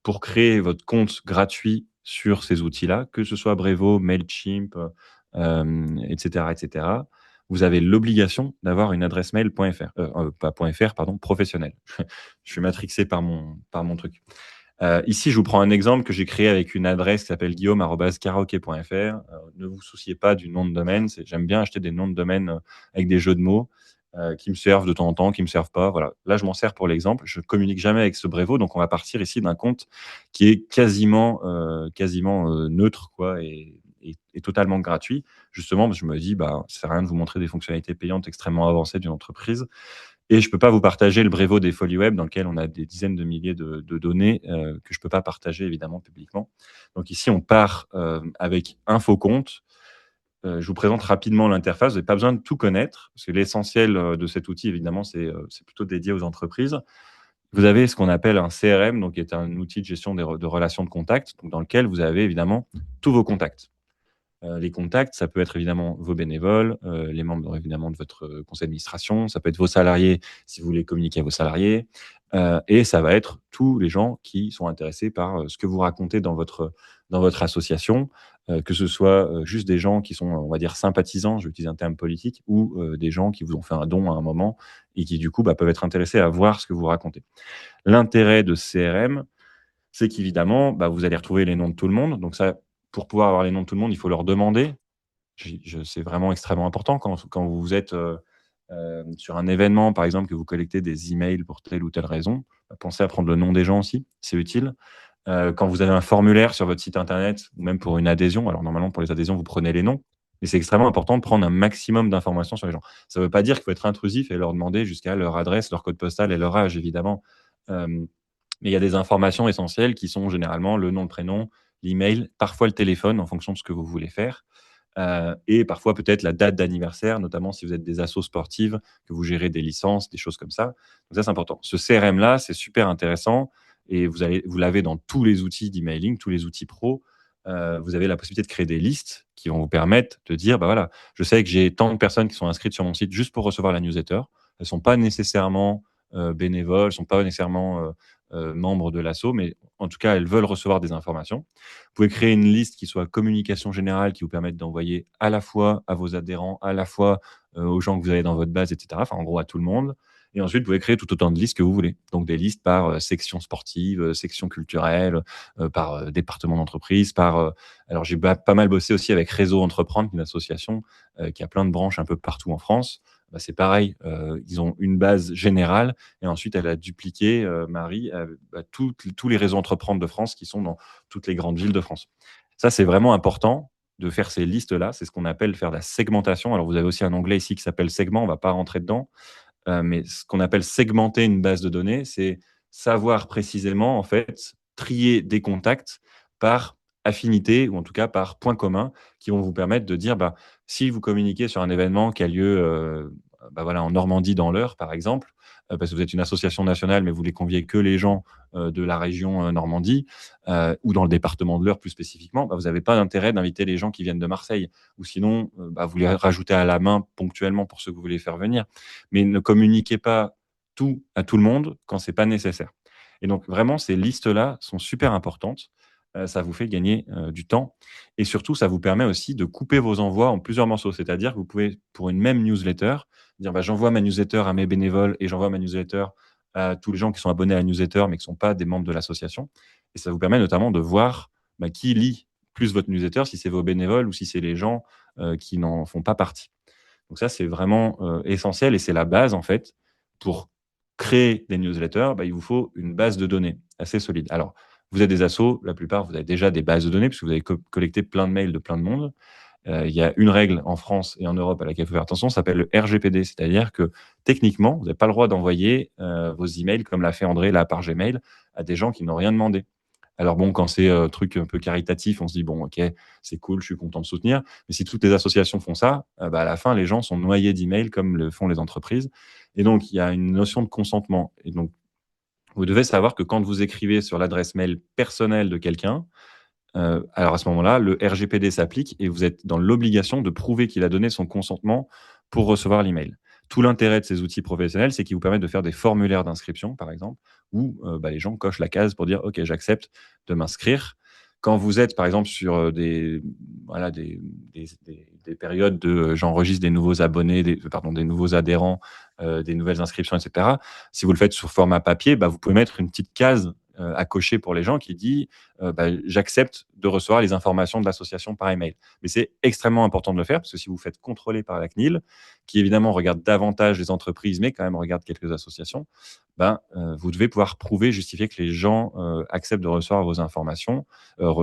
pour créer votre compte gratuit sur ces outils-là, que ce soit Brevo, Mailchimp, et cetera, et cetera, vous avez l'obligation d'avoir une adresse mail .fr, pas .fr, pardon, professionnelle. Je suis matrixé par mon truc. Ici, je vous prends un exemple que j'ai créé avec une adresse qui s'appelle guillaume@karaoke.fr. Ne vous souciez pas du nom de domaine. J'aime bien acheter des noms de domaine avec des jeux de mots qui me servent de temps en temps, qui me servent pas. Voilà. Là, je m'en sers pour l'exemple. Je communique jamais avec ce Brevo, donc on va partir ici d'un compte qui est quasiment neutre, quoi, et totalement gratuit. Justement, parce que je me dis, ça sert à rien de vous montrer des fonctionnalités payantes extrêmement avancées d'une entreprise. Et je ne peux pas vous partager le Brevo des Folies Web dans lequel on a des dizaines de milliers de données que je ne peux pas partager évidemment publiquement. Donc ici, on part avec un faux compte. Je vous présente rapidement l'interface. Vous n'avez pas besoin de tout connaître, parce que l'essentiel de cet outil, évidemment, c'est plutôt dédié aux entreprises. Vous avez ce qu'on appelle un CRM, donc qui est un outil de gestion de relations de contact, donc dans lequel vous avez évidemment tous vos contacts. Les contacts, ça peut être évidemment vos bénévoles, les membres évidemment de votre conseil d'administration, ça peut être vos salariés si vous voulez communiquer à vos salariés, et ça va être tous les gens qui sont intéressés par ce que vous racontez dans votre association, que ce soit juste des gens qui sont, on va dire, sympathisants, je vais utiliser un terme politique, ou des gens qui vous ont fait un don à un moment et qui du coup peuvent être intéressés à voir ce que vous racontez. L'intérêt de ce CRM, c'est qu'évidemment, vous allez retrouver les noms de tout le monde. Donc ça, pour pouvoir avoir les noms de tout le monde, il faut leur demander. C'est vraiment extrêmement important quand vous êtes sur un événement, par exemple, que vous collectez des emails pour telle ou telle raison. Pensez à prendre le nom des gens aussi, c'est utile. Quand vous avez un formulaire sur votre site internet, ou même pour une adhésion, alors normalement pour les adhésions, vous prenez les noms, mais c'est extrêmement important de prendre un maximum d'informations sur les gens. Ça ne veut pas dire qu'il faut être intrusif et leur demander jusqu'à leur adresse, leur code postal et leur âge, évidemment. Mais il y a des informations essentielles qui sont généralement le nom, le prénom, l'email, parfois le téléphone en fonction de ce que vous voulez faire. Et parfois peut-être la date d'anniversaire, notamment si vous êtes des assos sportives, que vous gérez des licences, des choses comme ça. Donc ça, c'est important. Ce CRM-là, c'est super intéressant et vous l'avez dans tous les outils d'emailing, tous les outils pro. Vous avez la possibilité de créer des listes qui vont vous permettre de dire, voilà, je sais que j'ai tant de personnes qui sont inscrites sur mon site juste pour recevoir la newsletter. Elles ne sont pas nécessairement bénévoles, elles ne sont pas nécessairement membres de l'asso, mais en tout cas, elles veulent recevoir des informations. Vous pouvez créer une liste qui soit communication générale, qui vous permette d'envoyer à la fois à vos adhérents, à la fois aux gens que vous avez dans votre base, etc. Enfin, en gros, à tout le monde. Et ensuite, vous pouvez créer tout autant de listes que vous voulez. Donc, des listes par section sportive, section culturelle, par département d'entreprise, alors, j'ai pas mal bossé aussi avec Réseau Entreprendre, une association qui a plein de branches un peu partout en France. bah, c'est pareil, ils ont une base générale et ensuite elle a dupliqué, Marie, bah, tous les réseaux Entreprendre de France qui sont dans toutes les grandes villes de France. Ça, c'est vraiment important de faire ces listes-là. C'est ce qu'on appelle faire de la segmentation. Alors, vous avez aussi un onglet ici qui s'appelle segment. On ne va pas rentrer dedans. Mais ce qu'on appelle segmenter une base de données, c'est savoir précisément, en fait, trier des contacts par affinité ou en tout cas par points communs qui vont vous permettre de dire, bah, si vous communiquez sur un événement qui a lieu bah, voilà, en Normandie dans l'Eure, par exemple, parce que vous êtes une association nationale, mais vous voulez convier que les gens de la région Normandie ou dans le département de l'Eure plus spécifiquement, bah, vous n'avez pas d'intérêt d'inviter les gens qui viennent de Marseille. Ou sinon, bah, vous les rajoutez à la main ponctuellement pour ceux que vous voulez faire venir. Mais ne communiquez pas tout à tout le monde quand c'est pas nécessaire. Et donc vraiment, ces listes-là sont super importantes. Ça vous fait gagner du temps et surtout, ça vous permet aussi de couper vos envois en plusieurs morceaux. C'est-à-dire que vous pouvez, pour une même newsletter, dire bah, j'envoie ma newsletter à mes bénévoles et j'envoie ma newsletter à tous les gens qui sont abonnés à la newsletter mais qui ne sont pas des membres de l'association. Et ça vous permet notamment de voir bah, qui lit plus votre newsletter, si c'est vos bénévoles ou si c'est les gens qui n'en font pas partie. Donc ça, c'est vraiment essentiel et c'est la base, en fait. Pour créer des newsletters, bah, il vous faut une base de données assez solide. Alors, vous êtes des assos, la plupart, vous avez déjà des bases de données puisque vous avez collecté plein de mails de plein de monde. Il y a une règle en France et en Europe à laquelle il faut faire attention, ça s'appelle le RGPD, c'est-à-dire que techniquement, vous n'avez pas le droit d'envoyer vos emails comme l'a fait André là par Gmail à des gens qui n'ont rien demandé. Alors bon, quand c'est truc un peu caritatif, on se dit bon, ok, c'est cool, je suis content de soutenir. Mais si toutes les associations font ça, bah, à la fin, les gens sont noyés d'emails comme le font les entreprises. Et donc, il y a une notion de consentement. Et donc, vous devez savoir que quand vous écrivez sur l'adresse mail personnelle de quelqu'un, alors à ce moment-là, le RGPD s'applique et vous êtes dans l'obligation de prouver qu'il a donné son consentement pour recevoir l'email. Tout l'intérêt de ces outils professionnels, c'est qu'ils vous permettent de faire des formulaires d'inscription, par exemple, où bah, les gens cochent la case pour dire OK, j'accepte de m'inscrire. Quand vous êtes, par exemple, sur voilà, des périodes de j'enregistre des nouveaux abonnés, pardon, des nouveaux adhérents, des nouvelles inscriptions, etc., si vous le faites sous format papier, bah, vous pouvez mettre une petite case à cocher pour les gens qui dit bah, j'accepte de recevoir les informations de l'association par email. Mais c'est extrêmement important de le faire parce que si vous faites contrôler par la CNIL, qui évidemment regarde davantage les entreprises, mais quand même regarde quelques associations, ben, vous devez pouvoir prouver, justifier que les gens acceptent de recevoir vos informations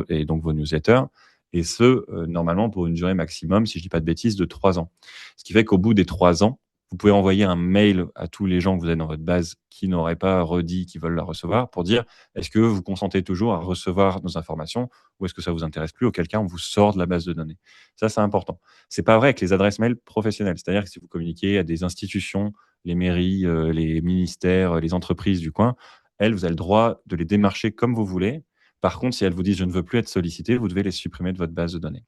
et donc vos newsletters. Et ce, normalement, pour une durée maximum, si je ne dis pas de bêtises, de 3 ans. Ce qui fait qu'au bout des 3 ans, vous pouvez envoyer un mail à tous les gens que vous avez dans votre base qui n'auraient pas redit qu'ils veulent la recevoir pour dire est-ce que vous consentez toujours à recevoir nos informations ou est-ce que ça vous intéresse plus, auquel cas on vous sort de la base de données. Ça, c'est important. C'est pas vrai avec les adresses mail professionnelles. C'est-à-dire que si vous communiquez à des institutions, les mairies, les ministères, les entreprises du coin, elles, vous avez le droit de les démarcher comme vous voulez. Par contre, si elles vous disent je ne veux plus être sollicité, vous devez les supprimer de votre base de données.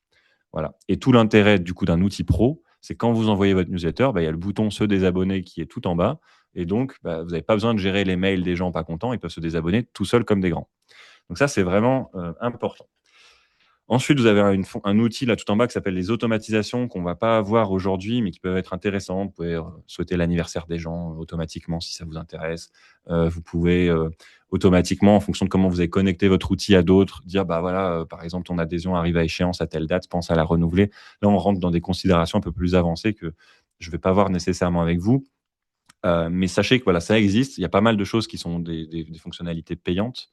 Voilà. Et tout l'intérêt du coup d'un outil pro, c'est quand vous envoyez votre newsletter, bah, il y a le bouton se désabonner qui est tout en bas. Et donc, bah, vous n'avez pas besoin de gérer les mails des gens pas contents. Ils peuvent se désabonner tout seuls comme des grands. Donc ça, c'est vraiment important. Ensuite, vous avez un outil là tout en bas qui s'appelle les automatisations qu'on ne va pas avoir aujourd'hui, mais qui peuvent être intéressantes. Vous pouvez souhaiter l'anniversaire des gens automatiquement si ça vous intéresse. Vous pouvez automatiquement, en fonction de comment vous avez connecté votre outil à d'autres, dire bah voilà, par exemple, ton adhésion arrive à échéance à telle date, pense à la renouveler. Là, on rentre dans des considérations un peu plus avancées que je ne vais pas voir nécessairement avec vous. Mais sachez que voilà, ça existe. Il y a pas mal de choses qui sont des fonctionnalités payantes.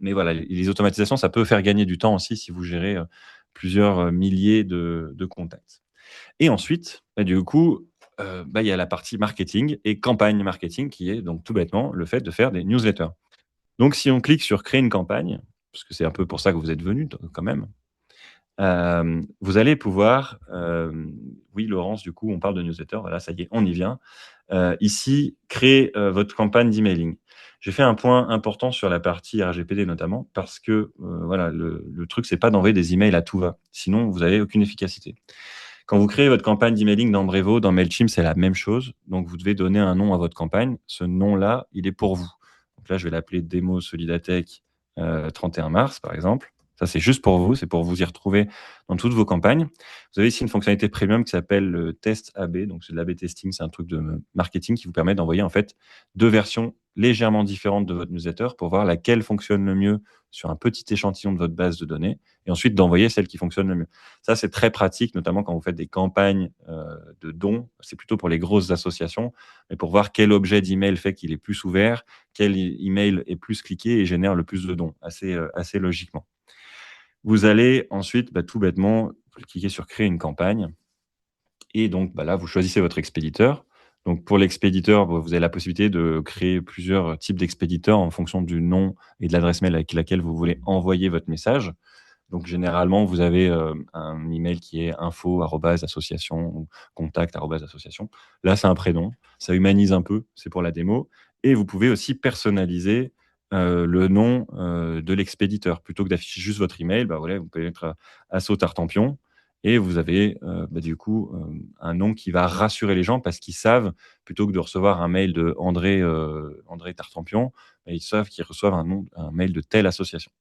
Mais voilà, les automatisations, ça peut faire gagner du temps aussi si vous gérez plusieurs milliers de contacts. Et ensuite, bah, du coup, bah, il y a la partie marketing et campagne marketing qui est donc tout bêtement le fait de faire des newsletters. Donc, si on clique sur créer une campagne, parce que c'est un peu pour ça que vous êtes venu quand même, vous allez pouvoir, oui, Laurence, du coup, on parle de newsletter. Voilà, ça y est, on y vient. Ici, créer votre campagne d'emailing. J'ai fait un point important sur la partie RGPD notamment parce que voilà, le truc, c'est pas d'envoyer des emails à tout va. Sinon, vous n'avez aucune efficacité. Quand vous créez votre campagne d'emailing dans Brevo, dans Mailchimp, c'est la même chose. Donc, vous devez donner un nom à votre campagne. Ce nom-là, il est pour vous. Donc là, je vais l'appeler Démo Solidatech 31 mars, par exemple. Ça, c'est juste pour vous, c'est pour vous y retrouver dans toutes vos campagnes. Vous avez ici une fonctionnalité premium qui s'appelle le test AB. Donc, c'est de l'AB testing, c'est un truc de marketing qui vous permet d'envoyer en fait deux versions légèrement différentes de votre newsletter pour voir laquelle fonctionne le mieux sur un petit échantillon de votre base de données et ensuite d'envoyer celle qui fonctionne le mieux. Ça, c'est très pratique, notamment quand vous faites des campagnes de dons. C'est plutôt pour les grosses associations, mais pour voir quel objet d'email fait qu'il est plus ouvert, quel email est plus cliqué et génère le plus de dons, assez logiquement. Vous allez ensuite, tout bêtement, cliquer sur créer une campagne. Et donc, là, vous choisissez votre expéditeur. Donc, pour l'expéditeur, vous avez la possibilité de créer plusieurs types d'expéditeurs en fonction du nom et de l'adresse mail avec laquelle vous voulez envoyer votre message. Donc, généralement, vous avez un email qui est info@association ou contact@association. Là, c'est un prénom. Ça humanise un peu. C'est pour la démo. Et vous pouvez aussi personnaliser le nom de l'expéditeur. Plutôt que d'afficher juste votre email, voilà, vous pouvez mettre Asso Tartampion. Et vous avez du coup un nom qui va rassurer les gens parce qu'ils savent, plutôt que de recevoir un mail de André Tartampion, ils savent qu'ils reçoivent un mail de telle association.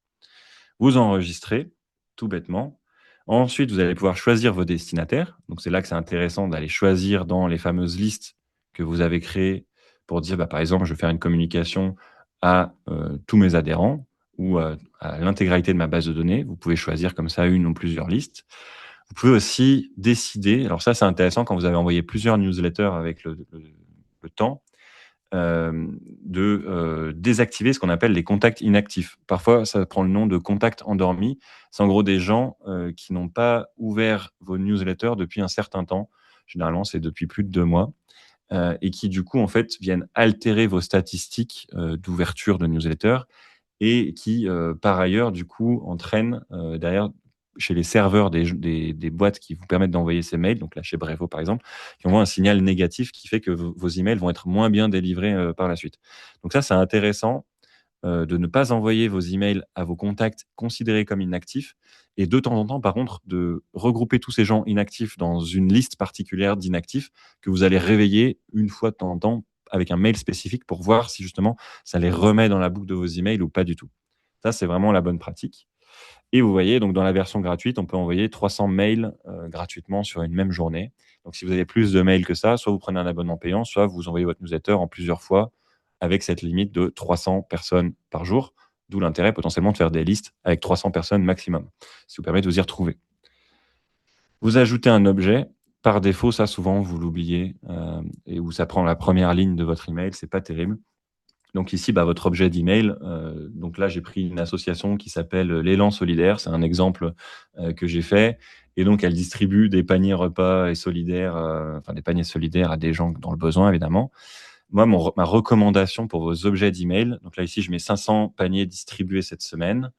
Vous enregistrez, tout bêtement. Ensuite, vous allez pouvoir choisir vos destinataires. Donc, c'est là que c'est intéressant d'aller choisir dans les fameuses listes que vous avez créées pour dire, par exemple, je vais faire une communication à tous mes adhérents ou à l'intégralité de ma base de données. Vous pouvez choisir comme ça une ou plusieurs listes. Vous pouvez aussi décider, alors ça c'est intéressant quand vous avez envoyé plusieurs newsletters avec le temps, de désactiver ce qu'on appelle les contacts inactifs. Parfois, ça prend le nom de contacts endormis. C'est en gros des gens qui n'ont pas ouvert vos newsletters depuis un certain temps. Généralement, c'est depuis plus de 2 mois. Et qui, du coup, en fait, viennent altérer vos statistiques d'ouverture de newsletters et qui, par ailleurs, du coup, entraînent derrière chez les serveurs des boîtes qui vous permettent d'envoyer ces mails, donc là chez Brevo par exemple, qui envoient un signal négatif qui fait que vos emails vont être moins bien délivrés par la suite. Donc ça, c'est intéressant de ne pas envoyer vos emails à vos contacts considérés comme inactifs et de temps en temps, par contre, de regrouper tous ces gens inactifs dans une liste particulière d'inactifs que vous allez réveiller une fois de temps en temps avec un mail spécifique pour voir si justement ça les remet dans la boucle de vos emails ou pas du tout. Ça, c'est vraiment la bonne pratique. Et vous voyez, donc dans la version gratuite, on peut envoyer 300 mails gratuitement sur une même journée. Donc si vous avez plus de mails que ça, soit vous prenez un abonnement payant, soit vous envoyez votre newsletter en plusieurs fois avec cette limite de 300 personnes par jour. D'où l'intérêt potentiellement de faire des listes avec 300 personnes maximum, ce qui vous permet de vous y retrouver. Vous ajoutez un objet. Par défaut, ça souvent vous l'oubliez et où ça prend la première ligne de votre email, c'est pas terrible. Donc ici, votre objet d'email. Donc là, j'ai pris une association qui s'appelle l'Élan Solidaire. C'est un exemple que j'ai fait. Et donc, elle distribue des paniers repas et solidaires, des paniers solidaires à des gens dans le besoin, évidemment. Moi, ma recommandation pour vos objets d'email, donc là, ici, je mets 500 paniers distribués cette semaine.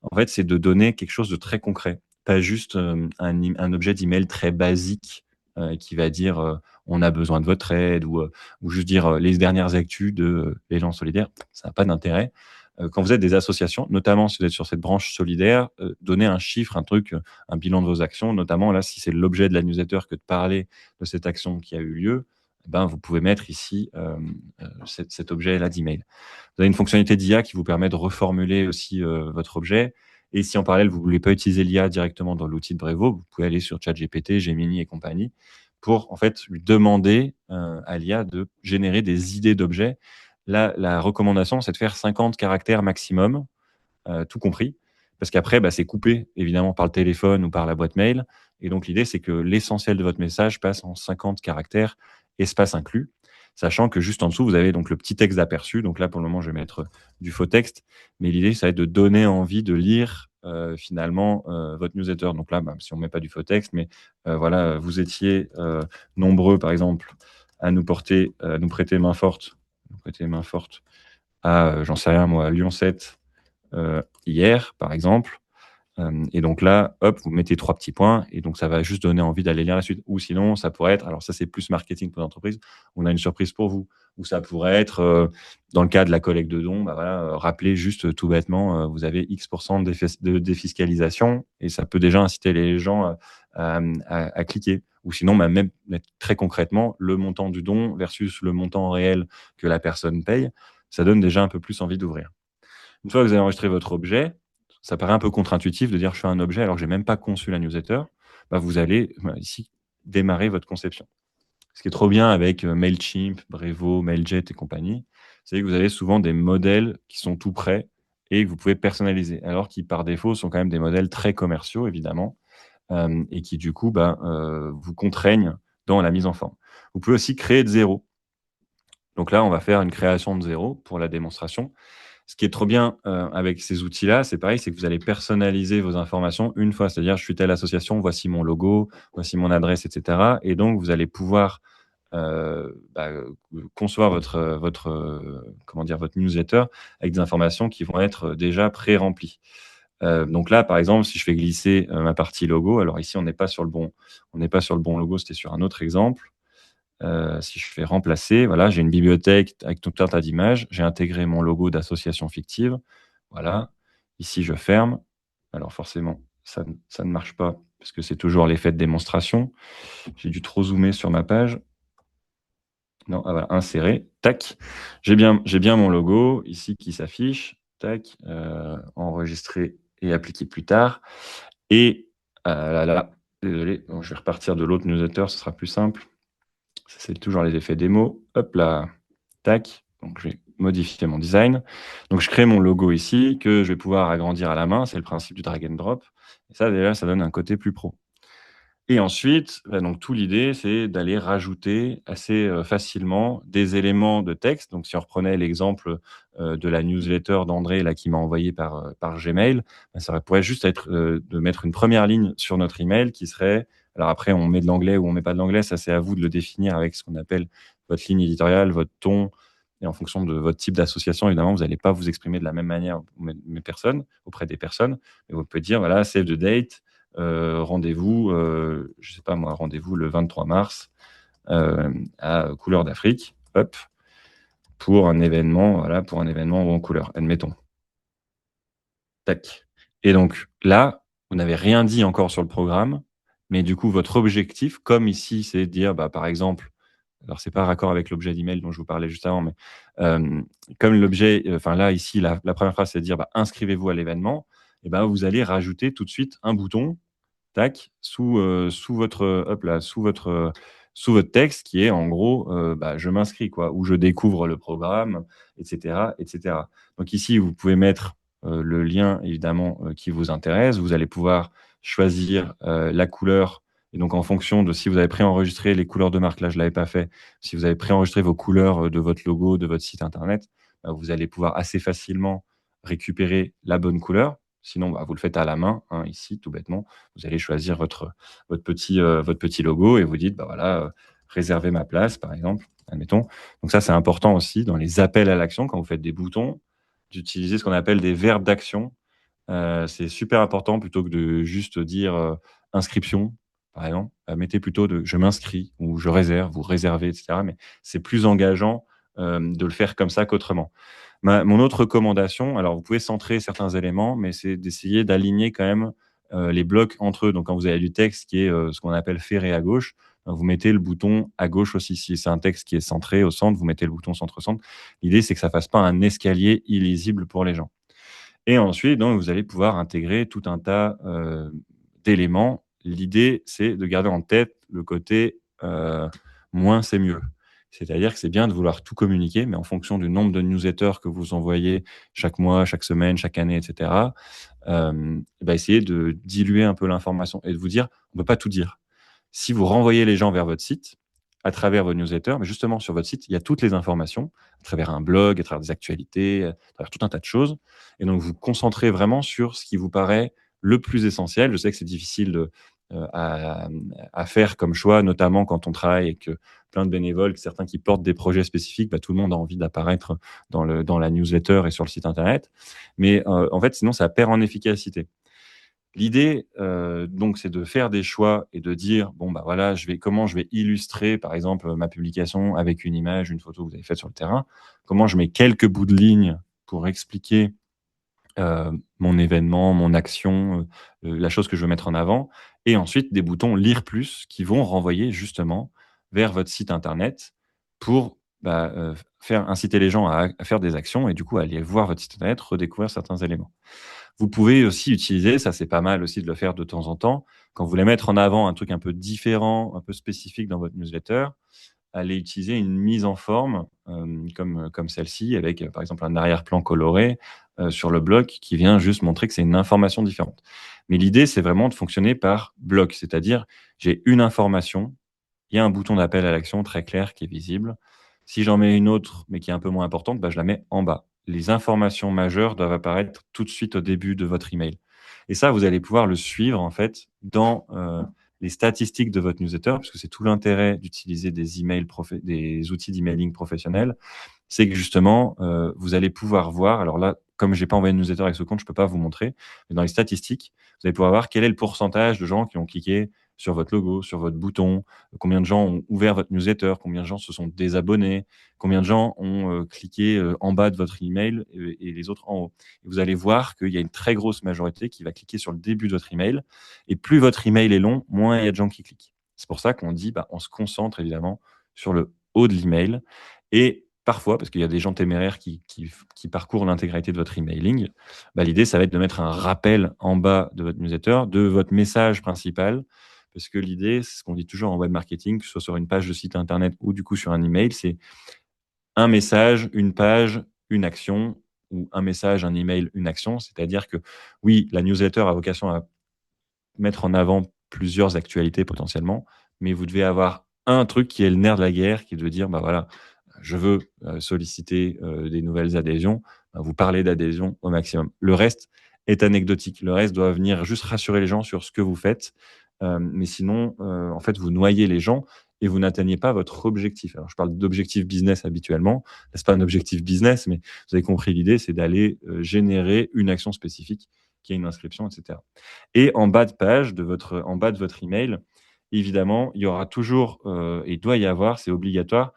En fait, c'est de donner quelque chose de très concret, pas juste un objet d'email très basique qui va dire on a besoin de votre aide ou juste dire les dernières actus de l'élan solidaire. Ça n'a pas d'intérêt. Quand vous êtes des associations, notamment si vous êtes sur cette branche solidaire, donnez un chiffre, un truc, un bilan de vos actions, notamment là, si c'est l'objet de la newsletter que de parler de cette action qui a eu lieu, vous pouvez mettre ici cet objet-là d'email. Vous avez une fonctionnalité d'IA qui vous permet de reformuler aussi votre objet. Et si en parallèle, vous ne voulez pas utiliser l'IA directement dans l'outil de Brevo, vous pouvez aller sur ChatGPT, Gemini et compagnie pour en fait lui demander à l'IA de générer des idées d'objets. Là, la recommandation, c'est de faire 50 caractères maximum, tout compris. Parce qu'après, c'est coupé évidemment par le téléphone ou par la boîte mail. Et donc, l'idée, c'est que l'essentiel de votre message passe en 50 caractères, espace inclus, sachant que juste en dessous, vous avez donc le petit texte d'aperçu. Donc là, pour le moment, je vais mettre du faux texte. Mais l'idée, ça va être de donner envie de lire finalement votre newsletter. Donc là, si on ne met pas du faux texte, mais voilà, vous étiez nombreux, par exemple, à nous prêter main forte, à, j'en sais rien moi, Lyon 7 hier, par exemple. Et donc là, hop, vous mettez 3 petits points et donc ça va juste donner envie d'aller lire la suite. Ou sinon, ça pourrait être, alors ça c'est plus marketing pour l'entreprise, on a une surprise pour vous. Ou ça pourrait être, dans le cas de la collecte de dons, rappelez juste tout bêtement, vous avez X% de défiscalisation et ça peut déjà inciter les gens à cliquer. Ou sinon, même mettre très concrètement le montant du don versus le montant réel que la personne paye, ça donne déjà un peu plus envie d'ouvrir. Une fois que vous avez enregistré votre objet, ça paraît un peu contre-intuitif de dire: «Je suis un objet» alors que j'ai même pas conçu la newsletter. Bah, vous allez, ici, démarrer votre conception. Ce qui est trop bien avec, Mailchimp, Brevo, Mailjet et compagnie, c'est que vous avez souvent des modèles qui sont tout prêts et que vous pouvez personnaliser. Alors qui, par défaut, sont quand même des modèles très commerciaux, évidemment, et qui, du coup, vous contraignent dans la mise en forme. Vous pouvez aussi créer de zéro. Donc là, on va faire une création de zéro pour la démonstration. Ce qui est trop bien, avec ces outils-là, c'est pareil, c'est que vous allez personnaliser vos informations une fois. C'est-à-dire: «Je suis telle association, voici mon logo, voici mon adresse» et cetera et donc vous allez pouvoir, concevoir comment dire? Votre newsletter avec des informations qui vont être, déjà pré-remplies. Donc là, par exemple, si je fais glisser, ma partie logo, alors ici on n'est pas sur le bon logo, c'était sur un autre exemple. Si je fais remplacer, voilà, j'ai une bibliothèque avec tout un tas d'images. J'ai intégré mon logo d'association fictive. Voilà. Ici, je ferme. Alors forcément, ça ne marche pas parce que c'est toujours l'effet de démonstration. J'ai dû trop zoomer sur ma page. Non, ah voilà, insérer, tac. J'ai bien mon logo ici qui s'affiche, tac, enregistrer et appliquer plus tard. Et ah là là, désolé, bon, je vais repartir de l'autre newsletter, ce sera plus simple. Ça, c'est toujours les effets démo. Hop là, tac. Donc, je vais modifier mon design. Donc, je crée mon logo ici que je vais pouvoir agrandir à la main. C'est le principe du drag and drop. Et ça, déjà, ça donne un côté plus pro. Et ensuite, donc tout l'idée, c'est d'aller rajouter assez, facilement des éléments de texte. Donc si on reprenait l'exemple, de la newsletter d'André là qui m'a envoyé par Gmail, ça pourrait juste être, de mettre une première ligne sur notre email qui serait alors après on met de l'anglais ou on met pas de l'anglais, ça c'est à vous de le définir avec ce qu'on appelle votre ligne éditoriale, votre ton et en fonction de votre type d'association, évidemment, vous allez pas vous exprimer de la même manière auprès des personnes. Mais vous pouvez dire voilà: «Save the date, rendez-vous, je sais pas moi, rendez-vous le 23 mars à Couleurs d'Afrique, hop, pour un événement, voilà, pour un événement en couleur, admettons. Tac. Et donc là, vous n'avez rien dit encore sur le programme, mais du coup, votre objectif, comme ici, c'est de dire, par exemple, alors c'est pas raccord avec l'objet d'email dont je vous parlais juste avant, mais comme l'objet, enfin là, ici, la première phrase, c'est de dire, inscrivez-vous à l'événement, et vous allez rajouter tout de suite un bouton tac, sous votre, hop là, sous votre texte qui est en gros, je m'inscris quoi, ou je découvre le programme et cetera et cetera. Donc ici, vous pouvez mettre, le lien évidemment, qui vous intéresse. Vous allez pouvoir choisir, la couleur et donc en fonction de si vous avez préenregistré les couleurs de marque, là je l'avais pas fait. Si vous avez préenregistré vos couleurs, de votre logo, de votre site internet, vous allez pouvoir assez facilement récupérer la bonne couleur. Sinon, vous le faites à la main, hein, ici, tout bêtement. Vous allez choisir votre petit logo et vous dites, voilà, réservez ma place, par exemple, admettons. Donc ça, c'est important aussi dans les appels à l'action, quand vous faites des boutons, d'utiliser ce qu'on appelle des verbes d'action. C'est super important plutôt que de juste dire inscription, par exemple. Mettez plutôt je m'inscris ou je réserve, vous réservez, etc. Mais c'est plus engageant de le faire comme ça qu'autrement. Mon autre recommandation, alors vous pouvez centrer certains éléments, mais c'est d'essayer d'aligner quand même les blocs entre eux. Donc quand vous avez du texte qui est ce qu'on appelle ferré à gauche, vous mettez le bouton à gauche aussi. Si c'est un texte qui est centré au centre, vous mettez le bouton centre-centre. L'idée, c'est que ça ne fasse pas un escalier illisible pour les gens. Et ensuite, donc, vous allez pouvoir intégrer tout un tas d'éléments. L'idée, c'est de garder en tête le côté moins, c'est mieux. C'est-à-dire que c'est bien de vouloir tout communiquer, mais en fonction du nombre de newsletters que vous envoyez chaque mois, chaque semaine, chaque année, etc., essayez de diluer un peu l'information et de vous dire, on ne peut pas tout dire. Si vous renvoyez les gens vers votre site, à travers vos newsletters, mais justement sur votre site, il y a toutes les informations, à travers un blog, à travers des actualités, à travers tout un tas de choses. Et donc vous concentrez vraiment sur ce qui vous paraît le plus essentiel. Je sais que c'est difficile à faire comme choix, notamment quand on travaille avec plein de bénévoles, certains qui portent des projets spécifiques, tout le monde a envie d'apparaître dans la newsletter et sur le site internet. Mais en fait, sinon, ça perd en efficacité. L'idée, donc, c'est de faire des choix et de dire: «Bon, voilà, comment je vais illustrer, par exemple, ma publication avec une image, une photo que vous avez faite sur le terrain? Comment je mets quelques bouts de ligne pour expliquer, mon événement, mon action, la chose que je veux mettre en avant?» et ensuite des boutons «Lire plus» qui vont renvoyer justement vers votre site internet pour faire inciter les gens à faire des actions et du coup, à aller voir votre site internet, redécouvrir certains éléments. Vous pouvez aussi utiliser, ça c'est pas mal aussi de le faire de temps en temps, quand vous voulez mettre en avant un truc un peu différent, un peu spécifique dans votre newsletter, aller utiliser une mise en forme comme celle-ci, avec par exemple un arrière-plan coloré sur le bloc qui vient juste montrer que c'est une information différente. Mais l'idée, c'est vraiment de fonctionner par bloc, c'est-à-dire j'ai une information, il y a un bouton d'appel à l'action très clair qui est visible. Si j'en mets une autre, mais qui est un peu moins importante, je la mets en bas. Les informations majeures doivent apparaître tout de suite au début de votre email. Et ça, vous allez pouvoir le suivre en fait dans les statistiques de votre newsletter, parce que c'est tout l'intérêt d'utiliser des outils d'emailing professionnels, c'est que justement, vous allez pouvoir voir, alors là, comme j'ai pas envoyé de newsletter avec ce compte, je peux pas vous montrer, mais dans les statistiques, vous allez pouvoir voir quel est le pourcentage de gens qui ont cliqué sur votre logo, sur votre bouton, combien de gens ont ouvert votre newsletter, combien de gens se sont désabonnés, combien de gens ont cliqué en bas de votre email et les autres en haut. Et vous allez voir qu'il y a une très grosse majorité qui va cliquer sur le début de votre email. Et plus votre email est long, moins il y a de gens qui cliquent. C'est pour ça qu'on dit, on se concentre évidemment sur le haut de l'email. Et parfois, parce qu'il y a des gens téméraires qui parcourent l'intégralité de votre emailing, l'idée, ça va être de mettre un rappel en bas de votre newsletter, de votre message principal. Parce que l'idée, c'est ce qu'on dit toujours en web marketing, que ce soit sur une page de site internet ou du coup sur un email, c'est un message, une page, une action, ou un message, un email, une action. C'est-à-dire que oui, la newsletter a vocation à mettre en avant plusieurs actualités potentiellement, mais vous devez avoir un truc qui est le nerf de la guerre, qui est de dire, voilà, je veux solliciter des nouvelles adhésions, vous parlez d'adhésion au maximum. Le reste est anecdotique. Le reste doit venir juste rassurer les gens sur ce que vous faites. Mais sinon, en fait, vous noyez les gens et vous n'atteignez pas votre objectif. Alors, je parle d'objectif business habituellement. C'est pas un objectif business, mais vous avez compris l'idée, c'est d'aller générer une action spécifique qui est une inscription, etc. Et en bas de page, en bas de votre email, évidemment, il y aura toujours, et il doit y avoir, c'est obligatoire,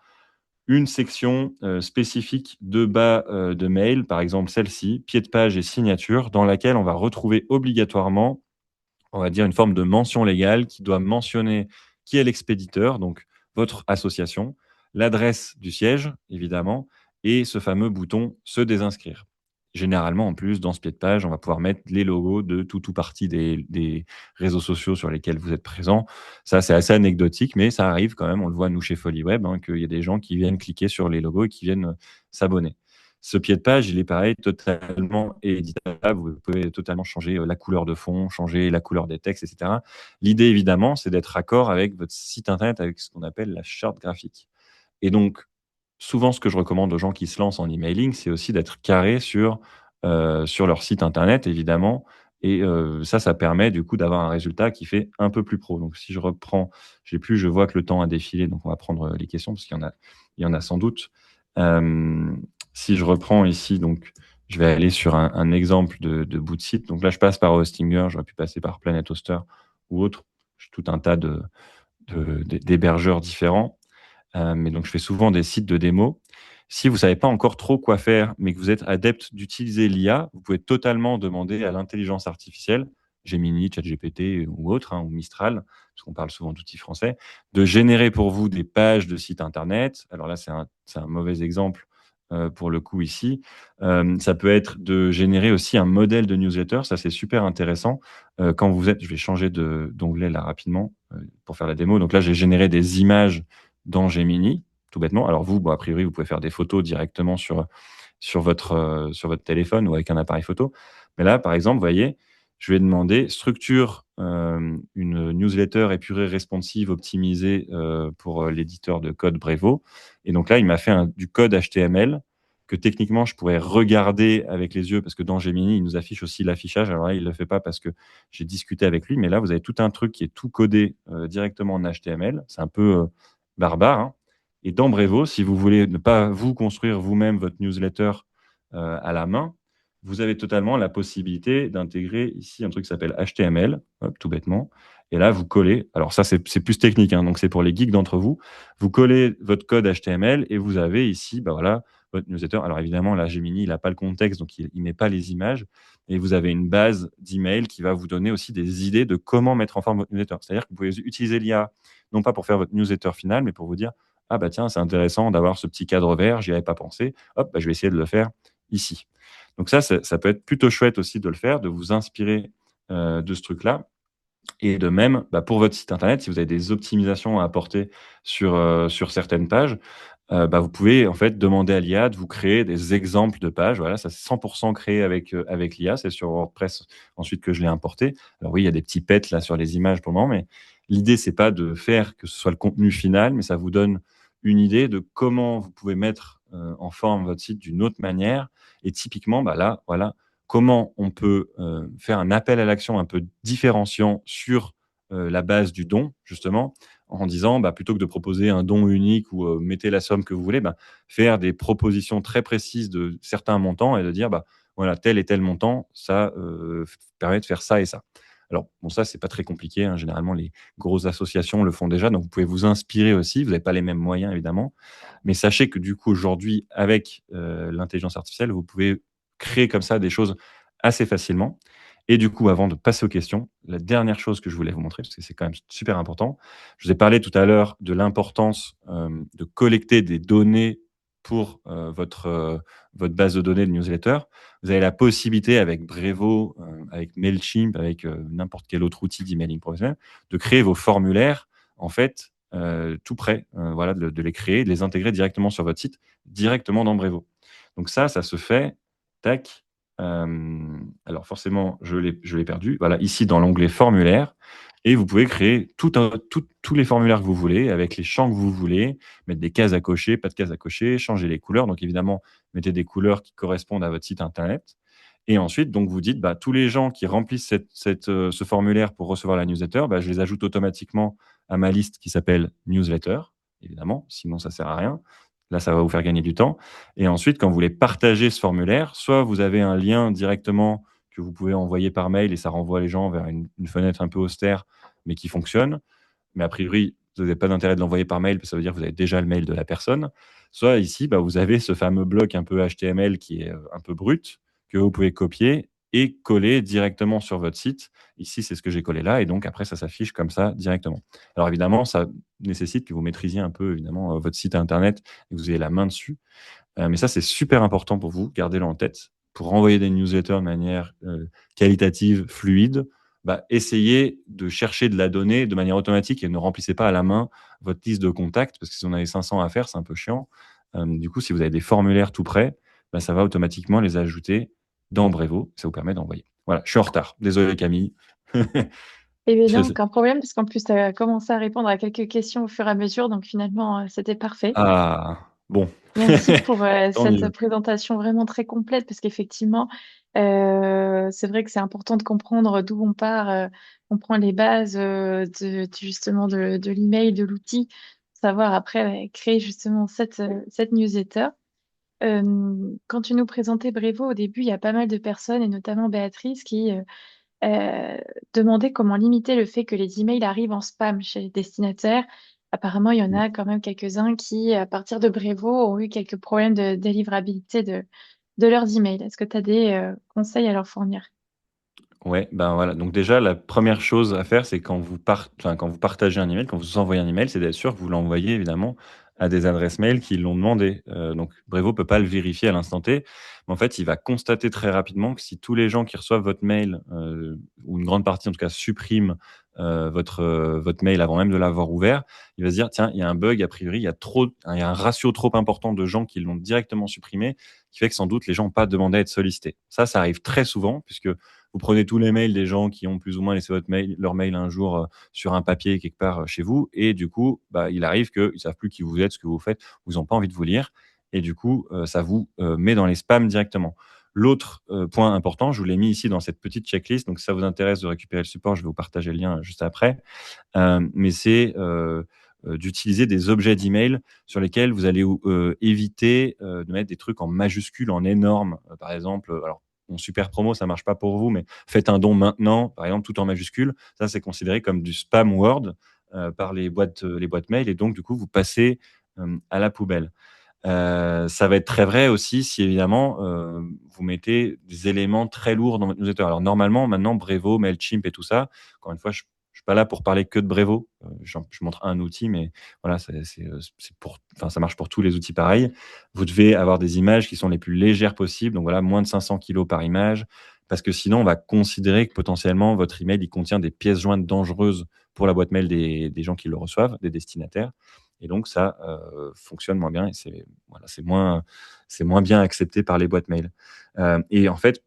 une section spécifique de bas de mail, par exemple celle-ci, pied de page et signature, dans laquelle on va retrouver obligatoirement, on va dire, une forme de mention légale qui doit mentionner qui est l'expéditeur, donc votre association, l'adresse du siège, évidemment, et ce fameux bouton se désinscrire. Généralement, en plus, dans ce pied de page, on va pouvoir mettre les logos de tout parti des réseaux sociaux sur lesquels vous êtes présent. Ça, c'est assez anecdotique, mais ça arrive quand même. On le voit, nous, chez FoliWeb, qu'il y a des gens qui viennent cliquer sur les logos et qui viennent s'abonner. Ce pied de page, il est pareil, totalement éditable. Vous pouvez totalement changer la couleur de fond, changer la couleur des textes, etc. L'idée, évidemment, c'est d'être raccord avec votre site internet, avec ce qu'on appelle la charte graphique. Et donc, souvent, ce que je recommande aux gens qui se lancent en emailing, c'est aussi d'être carré sur leur site internet, évidemment. Et ça permet du coup d'avoir un résultat qui fait un peu plus pro. Donc, si je reprends, je vois que le temps a défilé, donc on va prendre les questions parce il y en a sans doute. Euh, Si je reprends ici, donc je vais aller sur un exemple de bout de site. Donc là, je passe par Hostinger, j'aurais pu passer par Planet Hoster ou autre. J'ai tout un tas d'hébergeurs différents. Mais donc, je fais souvent des sites de démo. Si vous ne savez pas encore trop quoi faire, mais que vous êtes adepte d'utiliser l'IA, vous pouvez totalement demander à l'intelligence artificielle, Gemini, ChatGPT ou autre, ou Mistral, parce qu'on parle souvent d'outils français, de générer pour vous des pages de sites Internet. Alors là, c'est un mauvais exemple pour le coup ici. Ça peut être de générer aussi un modèle de newsletter. Ça, c'est super intéressant. Quand je vais changer d'onglet là rapidement pour faire la démo. Donc là, j'ai généré des images dans Gemini, tout bêtement. Alors vous, a priori, vous pouvez faire des photos directement sur votre téléphone ou avec un appareil photo. Mais là, par exemple, vous voyez, je vais demander structure une newsletter épurée, responsive, optimisée pour l'éditeur de code Brevo. Et donc là, il m'a fait du code HTML que techniquement, je pourrais regarder avec les yeux parce que dans Gemini, il nous affiche aussi l'affichage. Alors là, il ne le fait pas parce que j'ai discuté avec lui. Mais là, vous avez tout un truc qui est tout codé directement en HTML. C'est un peu barbare. Et dans Brevo, si vous voulez ne pas vous construire vous-même votre newsletter à la main, vous avez totalement la possibilité d'intégrer ici un truc qui s'appelle HTML, hop, tout bêtement. Et là, vous collez. Alors ça, c'est plus technique, donc c'est pour les geeks d'entre vous. Vous collez votre code HTML et vous avez ici, voilà, votre newsletter. Alors évidemment, là, Gemini, il n'a pas le contexte, donc il ne met pas les images. Et vous avez une base d'email qui va vous donner aussi des idées de comment mettre en forme votre newsletter. C'est-à-dire que vous pouvez utiliser l'IA, non pas pour faire votre newsletter final, mais pour vous dire, ah bah tiens, c'est intéressant d'avoir ce petit cadre vert, j'y avais pas pensé. Hop, bah, je vais essayer de le faire ici. Donc ça peut être plutôt chouette aussi de le faire, de vous inspirer de ce truc-là. Et de même, bah, pour votre site internet, si vous avez des optimisations à apporter sur certaines pages, bah, vous pouvez en fait demander à l'IA de vous créer des exemples de pages. Voilà, ça c'est 100 créé avec l'IA. C'est sur WordPress ensuite que je l'ai importé. Alors oui, il y a des petits pets là sur les images pour le moment, mais l'idée c'est pas de faire que ce soit le contenu final, mais ça vous donne une idée de comment vous pouvez mettre, en forme votre site d'une autre manière et typiquement, bah, là, voilà, comment on peut, faire un appel à l'action un peu différenciant sur, la base du don justement en disant, bah, plutôt que de proposer un don unique ou mettez la somme que vous voulez, bah, faire des propositions très précises de certains montants et de dire, bah, voilà, tel et tel montant, ça permet de faire ça et ça. Alors, bon, ça, c'est pas très compliqué, hein. Généralement, les grosses associations le font déjà, donc vous pouvez vous inspirer aussi. Vous n'avez pas les mêmes moyens, évidemment. Mais sachez que du coup, aujourd'hui, avec l'intelligence artificielle, vous pouvez créer comme ça des choses assez facilement. Et du coup, avant de passer aux questions, la dernière chose que je voulais vous montrer, parce que c'est quand même super important, je vous ai parlé tout à l'heure de l'importance, de collecter des données pour, votre base de données de newsletter. Vous avez la possibilité avec Brevo, avec Mailchimp, avec, n'importe quel autre outil d'emailing professionnel, de créer vos formulaires, en fait, tout prêts, voilà, de les créer, de les intégrer directement sur votre site, directement dans Brevo. Donc ça se fait, tac, alors forcément, je l'ai perdu. Voilà, ici dans l'onglet formulaire et vous pouvez créer tous les formulaires que vous voulez, avec les champs que vous voulez, mettre des cases à cocher, pas de cases à cocher, changer les couleurs. Donc évidemment, mettez des couleurs qui correspondent à votre site internet et ensuite, donc vous dites, bah, tous les gens qui remplissent ce formulaire pour recevoir la newsletter, bah, je les ajoute automatiquement à ma liste qui s'appelle newsletter, évidemment, sinon ça sert à rien. Là, ça va vous faire gagner du temps et ensuite, quand vous voulez partager ce formulaire, soit vous avez un lien directement que vous pouvez envoyer par mail et ça renvoie les gens vers une fenêtre un peu austère, mais qui fonctionne. Mais a priori, vous n'avez pas d'intérêt de l'envoyer par mail, parce que ça veut dire que vous avez déjà le mail de la personne. Soit ici, bah, vous avez ce fameux bloc un peu HTML qui est un peu brut, que vous pouvez copier et coller directement sur votre site. Ici, c'est ce que j'ai collé là, et donc après, ça s'affiche comme ça directement. Alors évidemment, ça nécessite que vous maîtrisiez un peu évidemment votre site internet et que vous ayez la main dessus. Mais ça, c'est super important pour vous, gardez-le en tête. Pour envoyer des newsletters de manière qualitative, fluide, bah, essayez de chercher de la donnée de manière automatique et ne remplissez pas à la main votre liste de contacts, parce que si vous en avez 500 à faire, c'est un peu chiant. Du coup, si vous avez des formulaires tout prêts, bah, ça va automatiquement les ajouter dans Brevo. Ça vous permet d'envoyer. Voilà, je suis en retard. Désolé Camille. Eh bien, Je non, sais. aucun problème, parce qu'en plus, tu as commencé à répondre à quelques questions au fur et à mesure, donc finalement, c'était parfait. Ah, bon. Merci pour Tant cette mieux. présentation vraiment très complète, parce qu'effectivement, c'est vrai que c'est important de comprendre d'où on part, on prend les bases justement de l'email, de l'outil, savoir après créer justement cette newsletter. Quand tu nous présentais Brevo au début, il y a pas mal de personnes, et notamment Béatrice, qui euh, demandaient comment limiter le fait que les emails arrivent en spam chez les destinataires. Apparemment, il y en a quand même quelques-uns qui, à partir de Brevo, ont eu quelques problèmes de délivrabilité de leurs emails. Est-ce que tu as des conseils à leur fournir? Ouais, ben, voilà, donc déjà la première chose à faire, c'est quand vous partagez un email, quand vous envoyez un email, c'est d'être sûr que vous l'envoyez évidemment à des adresses mail qui l'ont demandé. Donc Brevo peut pas le vérifier à l'instant T, mais en fait, il va constater très rapidement que si tous les gens qui reçoivent votre mail, ou une grande partie en tout cas suppriment, votre mail avant même de l'avoir ouvert, il va se dire: «Tiens, il y a un bug, a priori, il y a un ratio trop important de gens qui l'ont directement supprimé, qui fait que sans doute les gens ont pas demandé à être sollicités». Ça arrive très souvent puisque vous prenez tous les mails des gens qui ont plus ou moins laissé leur mail un jour sur un papier quelque part chez vous. Et du coup, bah, il arrive qu'ils ne savent plus qui vous êtes, ce que vous faites, ou ils n'ont pas envie de vous lire. Et du coup, ça vous met dans les spams directement. L'autre point important, je vous l'ai mis ici dans cette petite checklist. Donc, si ça vous intéresse de récupérer le support, je vais vous partager le lien juste après. Mais c'est d'utiliser des objets d'email sur lesquels vous allez éviter de mettre des trucs en majuscules, en énorme. Par exemple, alors mon super promo, ça marche pas pour vous, mais faites un don maintenant, par exemple, tout en majuscule. Ça, c'est considéré comme du spam word par les boîtes mail, et donc du coup, vous passez à la poubelle. Ça va être très vrai aussi si évidemment, vous mettez des éléments très lourds dans votre newsletter. Alors normalement, maintenant, Brevo, Mailchimp et tout ça, encore une fois, je pas là pour parler que de Brevo. Je montre un outil, mais voilà, enfin, ça marche pour tous les outils pareils. Vous devez avoir des images qui sont les plus légères possibles. Donc voilà, moins de 500 kilos par image. Parce que sinon, on va considérer que potentiellement, votre email, il contient des pièces jointes dangereuses pour la boîte mail des gens qui le reçoivent, des destinataires. Et donc, ça fonctionne moins bien et voilà, c'est moins bien accepté par les boîtes mail. Et en fait,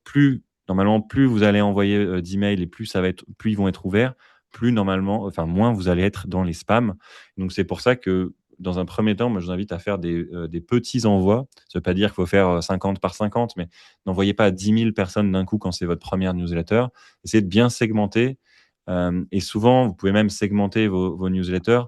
normalement, plus vous allez envoyer d'emails et plus ils vont être ouverts, plus normalement, enfin, moins vous allez être dans les spams. Donc, c'est pour ça que dans un premier temps, moi, je vous invite à faire des petits envois. Ça ne veut pas dire qu'il faut faire 50 par 50, mais n'envoyez pas à 10 000 personnes d'un coup quand c'est votre première newsletter. Essayez de bien segmenter. Et souvent, vous pouvez même segmenter vos newsletters,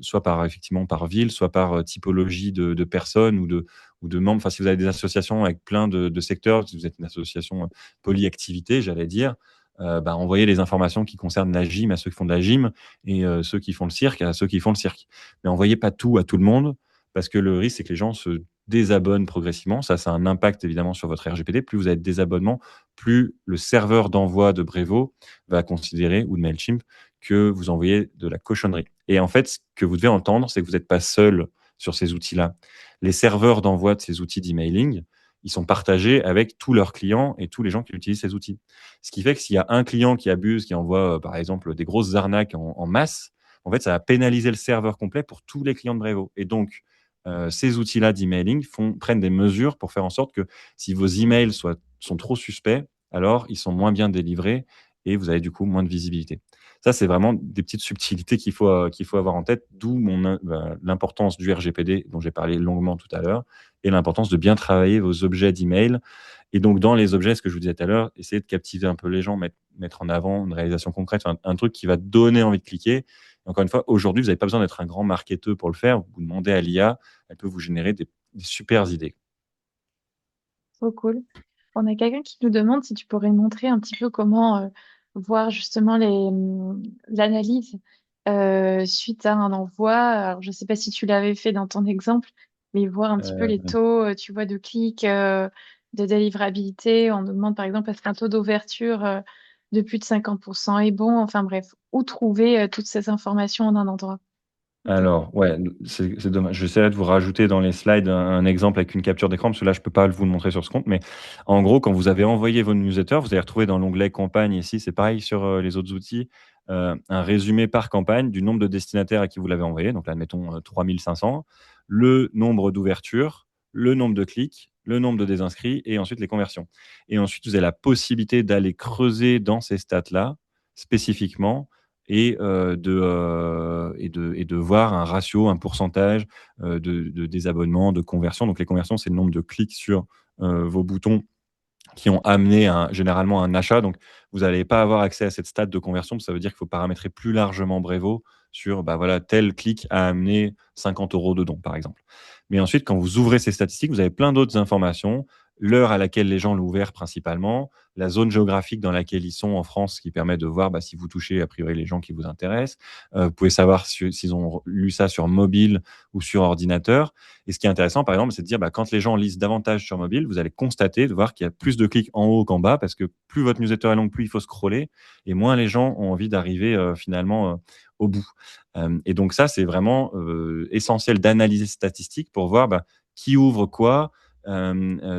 soit effectivement par ville, soit par typologie de personnes ou de membres. Enfin, si vous avez des associations avec plein de secteurs, si vous êtes une association polyactivité, j'allais dire, envoyez les informations qui concernent la gym à ceux qui font de la gym et ceux qui font le cirque à ceux qui font le cirque. Mais envoyez pas tout à tout le monde parce que le risque, c'est que les gens se désabonnent progressivement. Ça a un impact évidemment sur votre RGPD. Plus vous avez de désabonnements, plus le serveur d'envoi de Brevo va considérer, ou de Mailchimp, que vous envoyez de la cochonnerie. Et en fait, ce que vous devez entendre, c'est que vous n'êtes pas seul sur ces outils-là. Les serveurs d'envoi de ces outils d'emailing, ils sont partagés avec tous leurs clients et tous les gens qui utilisent ces outils. Ce qui fait que s'il y a un client qui abuse, qui envoie par exemple des grosses arnaques en masse, en fait, ça va pénaliser le serveur complet pour tous les clients de Brevo. Et donc, ces outils-là d'emailing prennent des mesures pour faire en sorte que si vos emails sont trop suspects, alors ils sont moins bien délivrés et vous avez du coup moins de visibilité. Ça, c'est vraiment des petites subtilités qu'il faut avoir en tête, d'où l'importance du RGPD dont j'ai parlé longuement tout à l'heure et l'importance de bien travailler vos objets d'email. Et donc, dans les objets, ce que je vous disais tout à l'heure, essayez de captiver un peu les gens, mettre en avant une réalisation concrète, un truc qui va donner envie de cliquer. Et encore une fois, aujourd'hui, vous n'avez pas besoin d'être un grand marketeur pour le faire. Vous demandez à l'IA, elle peut vous générer des super idées. Trop cool. On a quelqu'un qui nous demande si tu pourrais montrer un petit peu comment voir justement l'analyse suite à un envoi. Alors, je ne sais pas si tu l'avais fait dans ton exemple, mais voir un petit peu les Euh, taux, tu vois, de clics, de délivrabilité. On nous demande par exemple, est-ce qu'un taux d'ouverture de plus de 50% est bon? Enfin bref, où trouver toutes ces informations en un endroit? Alors, ouais, c'est dommage. J'essaierai de vous rajouter dans les slides un exemple avec une capture d'écran, parce que là, je peux pas vous le montrer sur ce compte. Mais en gros, quand vous avez envoyé vos newsletters, vous allez retrouver dans l'onglet campagne ici, c'est pareil sur les autres outils, un résumé par campagne du nombre de destinataires à qui vous l'avez envoyé. Donc là, admettons 3500, le nombre d'ouvertures, le nombre de clics, le nombre de désinscrits et ensuite les conversions. Et ensuite, vous avez la possibilité d'aller creuser dans ces stats-là spécifiquement et de voir un ratio, un pourcentage de désabonnement, de conversion. Donc les conversions, c'est le nombre de clics sur vos boutons qui ont amené généralement un achat. Donc, vous n'allez pas avoir accès à cette stade de conversion. Ça veut dire qu'il faut paramétrer plus largement Brevo sur voilà, tel clic a amené 50 euros de don, par exemple. Mais ensuite, quand vous ouvrez ces statistiques, vous avez plein d'autres informations. L'heure à laquelle les gens l'ont ouvert principalement, la zone géographique dans laquelle ils sont en France, qui permet de voir si vous touchez a priori les gens qui vous intéressent. Vous pouvez savoir s'ils ont lu ça sur mobile ou sur ordinateur. Et ce qui est intéressant, par exemple, c'est de dire quand les gens lisent davantage sur mobile, vous allez constater, de voir qu'il y a plus de clics en haut qu'en bas, parce que plus votre newsletter est longue, plus il faut scroller, et moins les gens ont envie d'arriver finalement au bout. Et donc ça, c'est vraiment essentiel d'analyser ces statistiques pour voir qui ouvre quoi,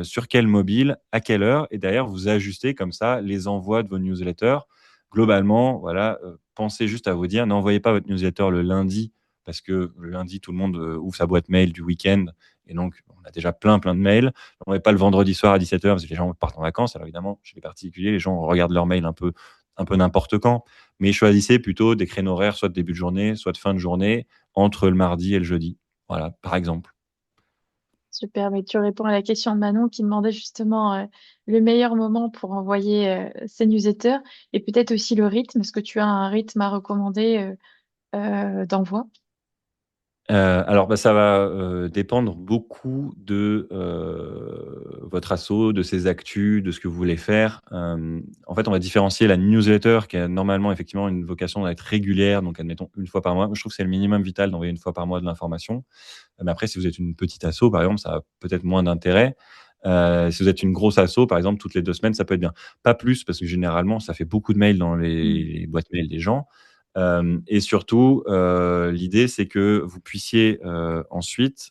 sur quel mobile, à quelle heure, et d'ailleurs vous ajustez comme ça les envois de vos newsletters. Globalement, voilà, pensez juste à vous dire, n'envoyez pas votre newsletter le lundi parce que le lundi, tout le monde ouvre sa boîte mail du week-end. Et donc, on a déjà plein de mails. On ne met pas le vendredi soir à 17h parce que les gens partent en vacances. Alors évidemment, chez les particuliers, les gens regardent leur mail un peu n'importe quand. Mais choisissez plutôt des créneaux horaires, soit de début de journée, soit de fin de journée, entre le mardi et le jeudi. Voilà, par exemple. Super, mais tu réponds à la question de Manon qui demandait justement le meilleur moment pour envoyer ses newsletters et peut-être aussi le rythme. Est-ce que tu as un rythme à recommander d'envoi? Alors, ça va dépendre beaucoup de votre asso, de ses actus, de ce que vous voulez faire. En fait, on va différencier la newsletter qui a normalement effectivement une vocation d'être régulière, donc admettons une fois par mois. Je trouve que c'est le minimum vital d'envoyer une fois par mois de l'information. Mais après, si vous êtes une petite asso, par exemple, ça a peut-être moins d'intérêt. Si vous êtes une grosse asso, par exemple, toutes les 2 semaines, ça peut être bien. Pas plus, parce que généralement, ça fait beaucoup de mails dans Mmh. les boîtes mails des gens. Et surtout, l'idée, c'est que vous puissiez ensuite,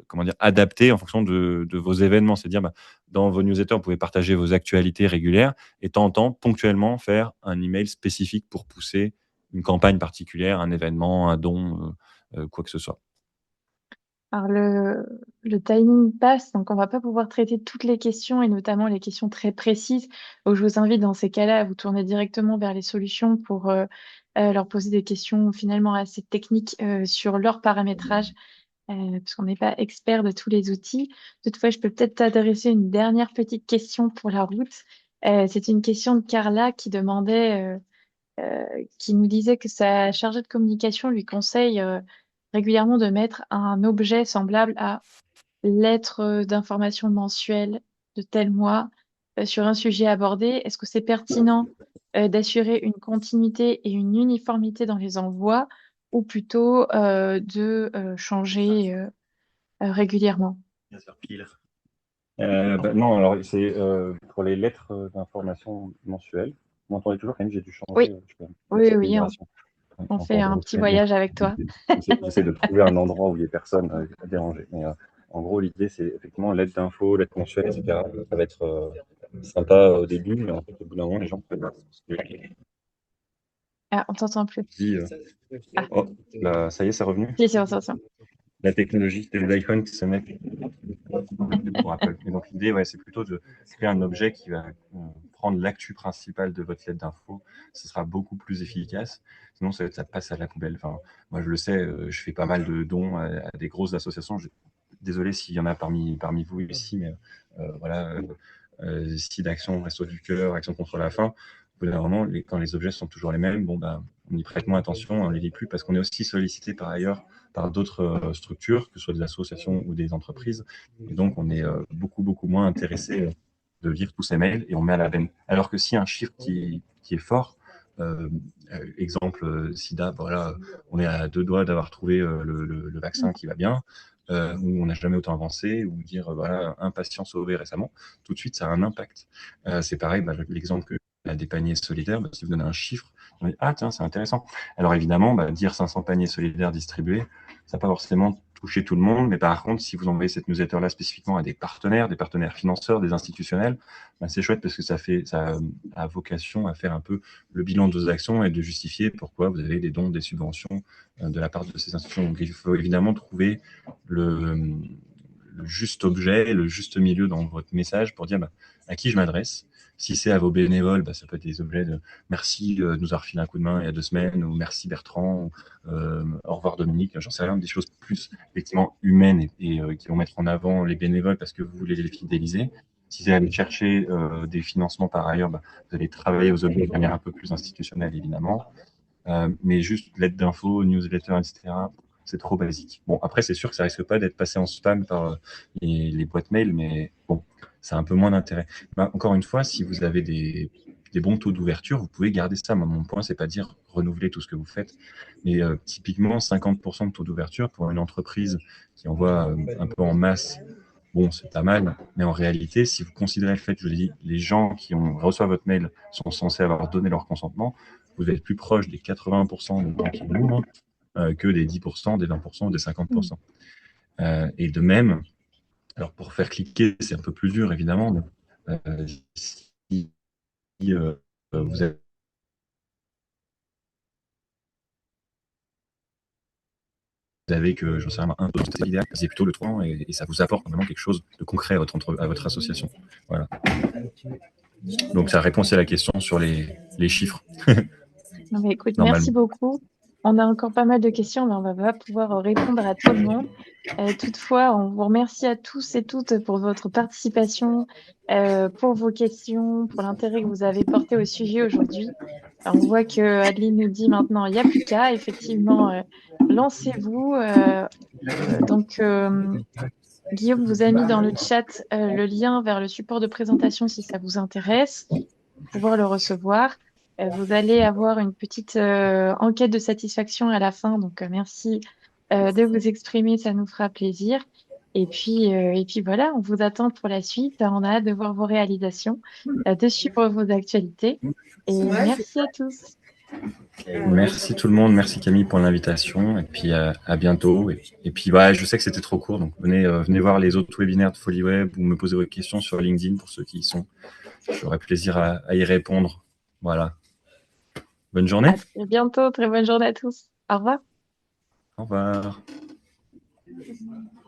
comment dire, adapter en fonction de vos événements. C'est-à-dire, bah, dans vos newsletters, vous pouvez partager vos actualités régulières et de temps en temps, ponctuellement, faire un email spécifique pour pousser une campagne particulière, un événement, un don, quoi que ce soit. Alors le timing passe, donc on va pas pouvoir traiter toutes les questions et notamment les questions très précises. Donc je vous invite dans ces cas-là à vous tourner directement vers les solutions pour leur poser des questions finalement assez techniques sur leur paramétrage, parce qu'on n'est pas expert de tous les outils. Toutefois, je peux peut-être t'adresser une dernière petite question pour la route. C'est une question de Carla qui demandait qui nous disait que sa chargée de communication lui conseille régulièrement de mettre un objet semblable à lettre d'information mensuelle de tel mois sur un sujet abordé. Est-ce que c'est pertinent d'assurer une continuité et une uniformité dans les envois ou plutôt de changer régulièrement? Bien sûr, pire. Bah, non, alors c'est pour les lettres d'information mensuelles. Vous m'entendez toujours, Camille? J'ai dû changer Oui, la oui, petite oui, migration. Ouais, on fait j'entends un trop petit très bien. voyage avec toi. J'essaie de trouver un endroit où il n'y ait personne à déranger. Mais en gros, l'idée, c'est effectivement lettre d'info, lettre mensuelle, etc. Ça va être sympa au début, mais en fait, au bout d'un moment, les gens peuvent Ah, on t'entend plus. dit, Ah, oh, là, ça y est, c'est revenu. si, si, on s'entend. La technologie, c'est les iPhones qui se mettent pour Apple. Et donc l'idée, ouais, c'est plutôt de créer un objet qui va prendre l'actu principale de votre lettre d'info. Ce sera beaucoup plus efficace. Sinon, ça passe à la poubelle. Enfin, moi, je le sais, je fais pas mal de dons à des grosses associations. Désolé s'il y en a parmi vous ici, mais voilà, site d'action, Resto du Cœur, Action contre la faim. Au bout d'un moment, quand les objets sont toujours les mêmes, bon, bah, on y prête moins attention, on les lit plus parce qu'on est aussi sollicité par ailleurs par d'autres structures, que ce soit des associations ou des entreprises. Et donc, on est beaucoup, beaucoup moins intéressé de lire tous ces mails et on met à la veine. Alors que si un chiffre qui est fort, euh, exemple SIDA, voilà, on est à 2 doigts d'avoir trouvé le vaccin qui va bien, où on n'a jamais autant avancé, ou dire voilà, un patient sauvé récemment, tout de suite ça a un impact. C'est pareil, bah, l'exemple que des paniers solidaires, bah, si vous donnez un chiffre, on dit, ah tiens, c'est intéressant. Alors évidemment, bah, dire 500 paniers solidaires distribués, ça n'a pas forcément touché tout le monde, mais par contre, si vous envoyez cette newsletter-là spécifiquement à des partenaires financeurs, des institutionnels, bah, c'est chouette parce que ça a vocation à faire un peu le bilan de vos actions et de justifier pourquoi vous avez des dons, des subventions de la part de ces institutions. Donc il faut évidemment trouver le juste objet, le juste milieu dans votre message pour dire bah, à qui je m'adresse. Si c'est à vos bénévoles, bah, ça peut être des objets de merci de nous avoir filé un coup de main il y a 2 semaines, ou merci Bertrand, ou, au revoir Dominique, j'en sais rien, des choses plus effectivement humaines et qui vont mettre en avant les bénévoles parce que vous voulez les fidéliser. Si vous allez chercher des financements par ailleurs, bah, vous allez travailler aux objets de manière un peu plus institutionnelle évidemment. Mais juste lettre d'info, newsletter, etc., c'est trop basique. Bon, après, c'est sûr que ça risque pas d'être passé en spam par les boîtes mail, mais bon, ça a un peu moins d'intérêt. Bah, encore une fois, si vous avez des bons taux d'ouverture, vous pouvez garder ça. Moi, mon point, c'est pas dire renouveler tout ce que vous faites, mais typiquement 50% de taux d'ouverture pour une entreprise qui envoie un peu en masse. Bon, c'est pas mal, mais en réalité, si vous considérez le fait que, je vous ai dit, les gens qui reçoivent votre mail sont censés avoir donné leur consentement, vous êtes plus proche des 80% des gens qui l'ouvrent que des 10%, des 20%, des Mm. 50%. Et de même, alors pour faire cliquer, c'est un peu plus dur évidemment, mais si vous avez que, j'en sais rien, un taux idéal, c'est plutôt le 3 et ça vous apporte vraiment quelque chose de concret à votre association. Voilà. Donc ça répond aussi à la question sur les chiffres, Non, mais écoute, merci normalement. beaucoup. On a encore pas mal de questions, mais on va pas pouvoir répondre à tout le monde. Toutefois, on vous remercie à tous et toutes pour votre participation, pour vos questions, pour l'intérêt que vous avez porté au sujet aujourd'hui. Alors, on voit que Adeline nous dit maintenant, il n'y a plus qu'à. Effectivement, lancez-vous. Guillaume vous a mis dans le chat le lien vers le support de présentation si ça vous intéresse, pour pouvoir le recevoir. Vous allez avoir une petite enquête de satisfaction à la fin, donc merci de vous exprimer, ça nous fera plaisir. Et puis voilà, on vous attend pour la suite. On a hâte de voir vos réalisations, de suivre vos actualités. Et Ouais, c'est merci à tous. Merci tout le monde, merci Camille pour l'invitation, et puis à bientôt. Et puis ouais, je sais que c'était trop court, donc venez voir les autres webinaires de FoliWeb ou me poser vos questions sur LinkedIn pour ceux qui y sont. J'aurai plaisir à y répondre. Voilà. Bonne journée. À très bientôt. Très bonne journée à tous. Au revoir. Au revoir.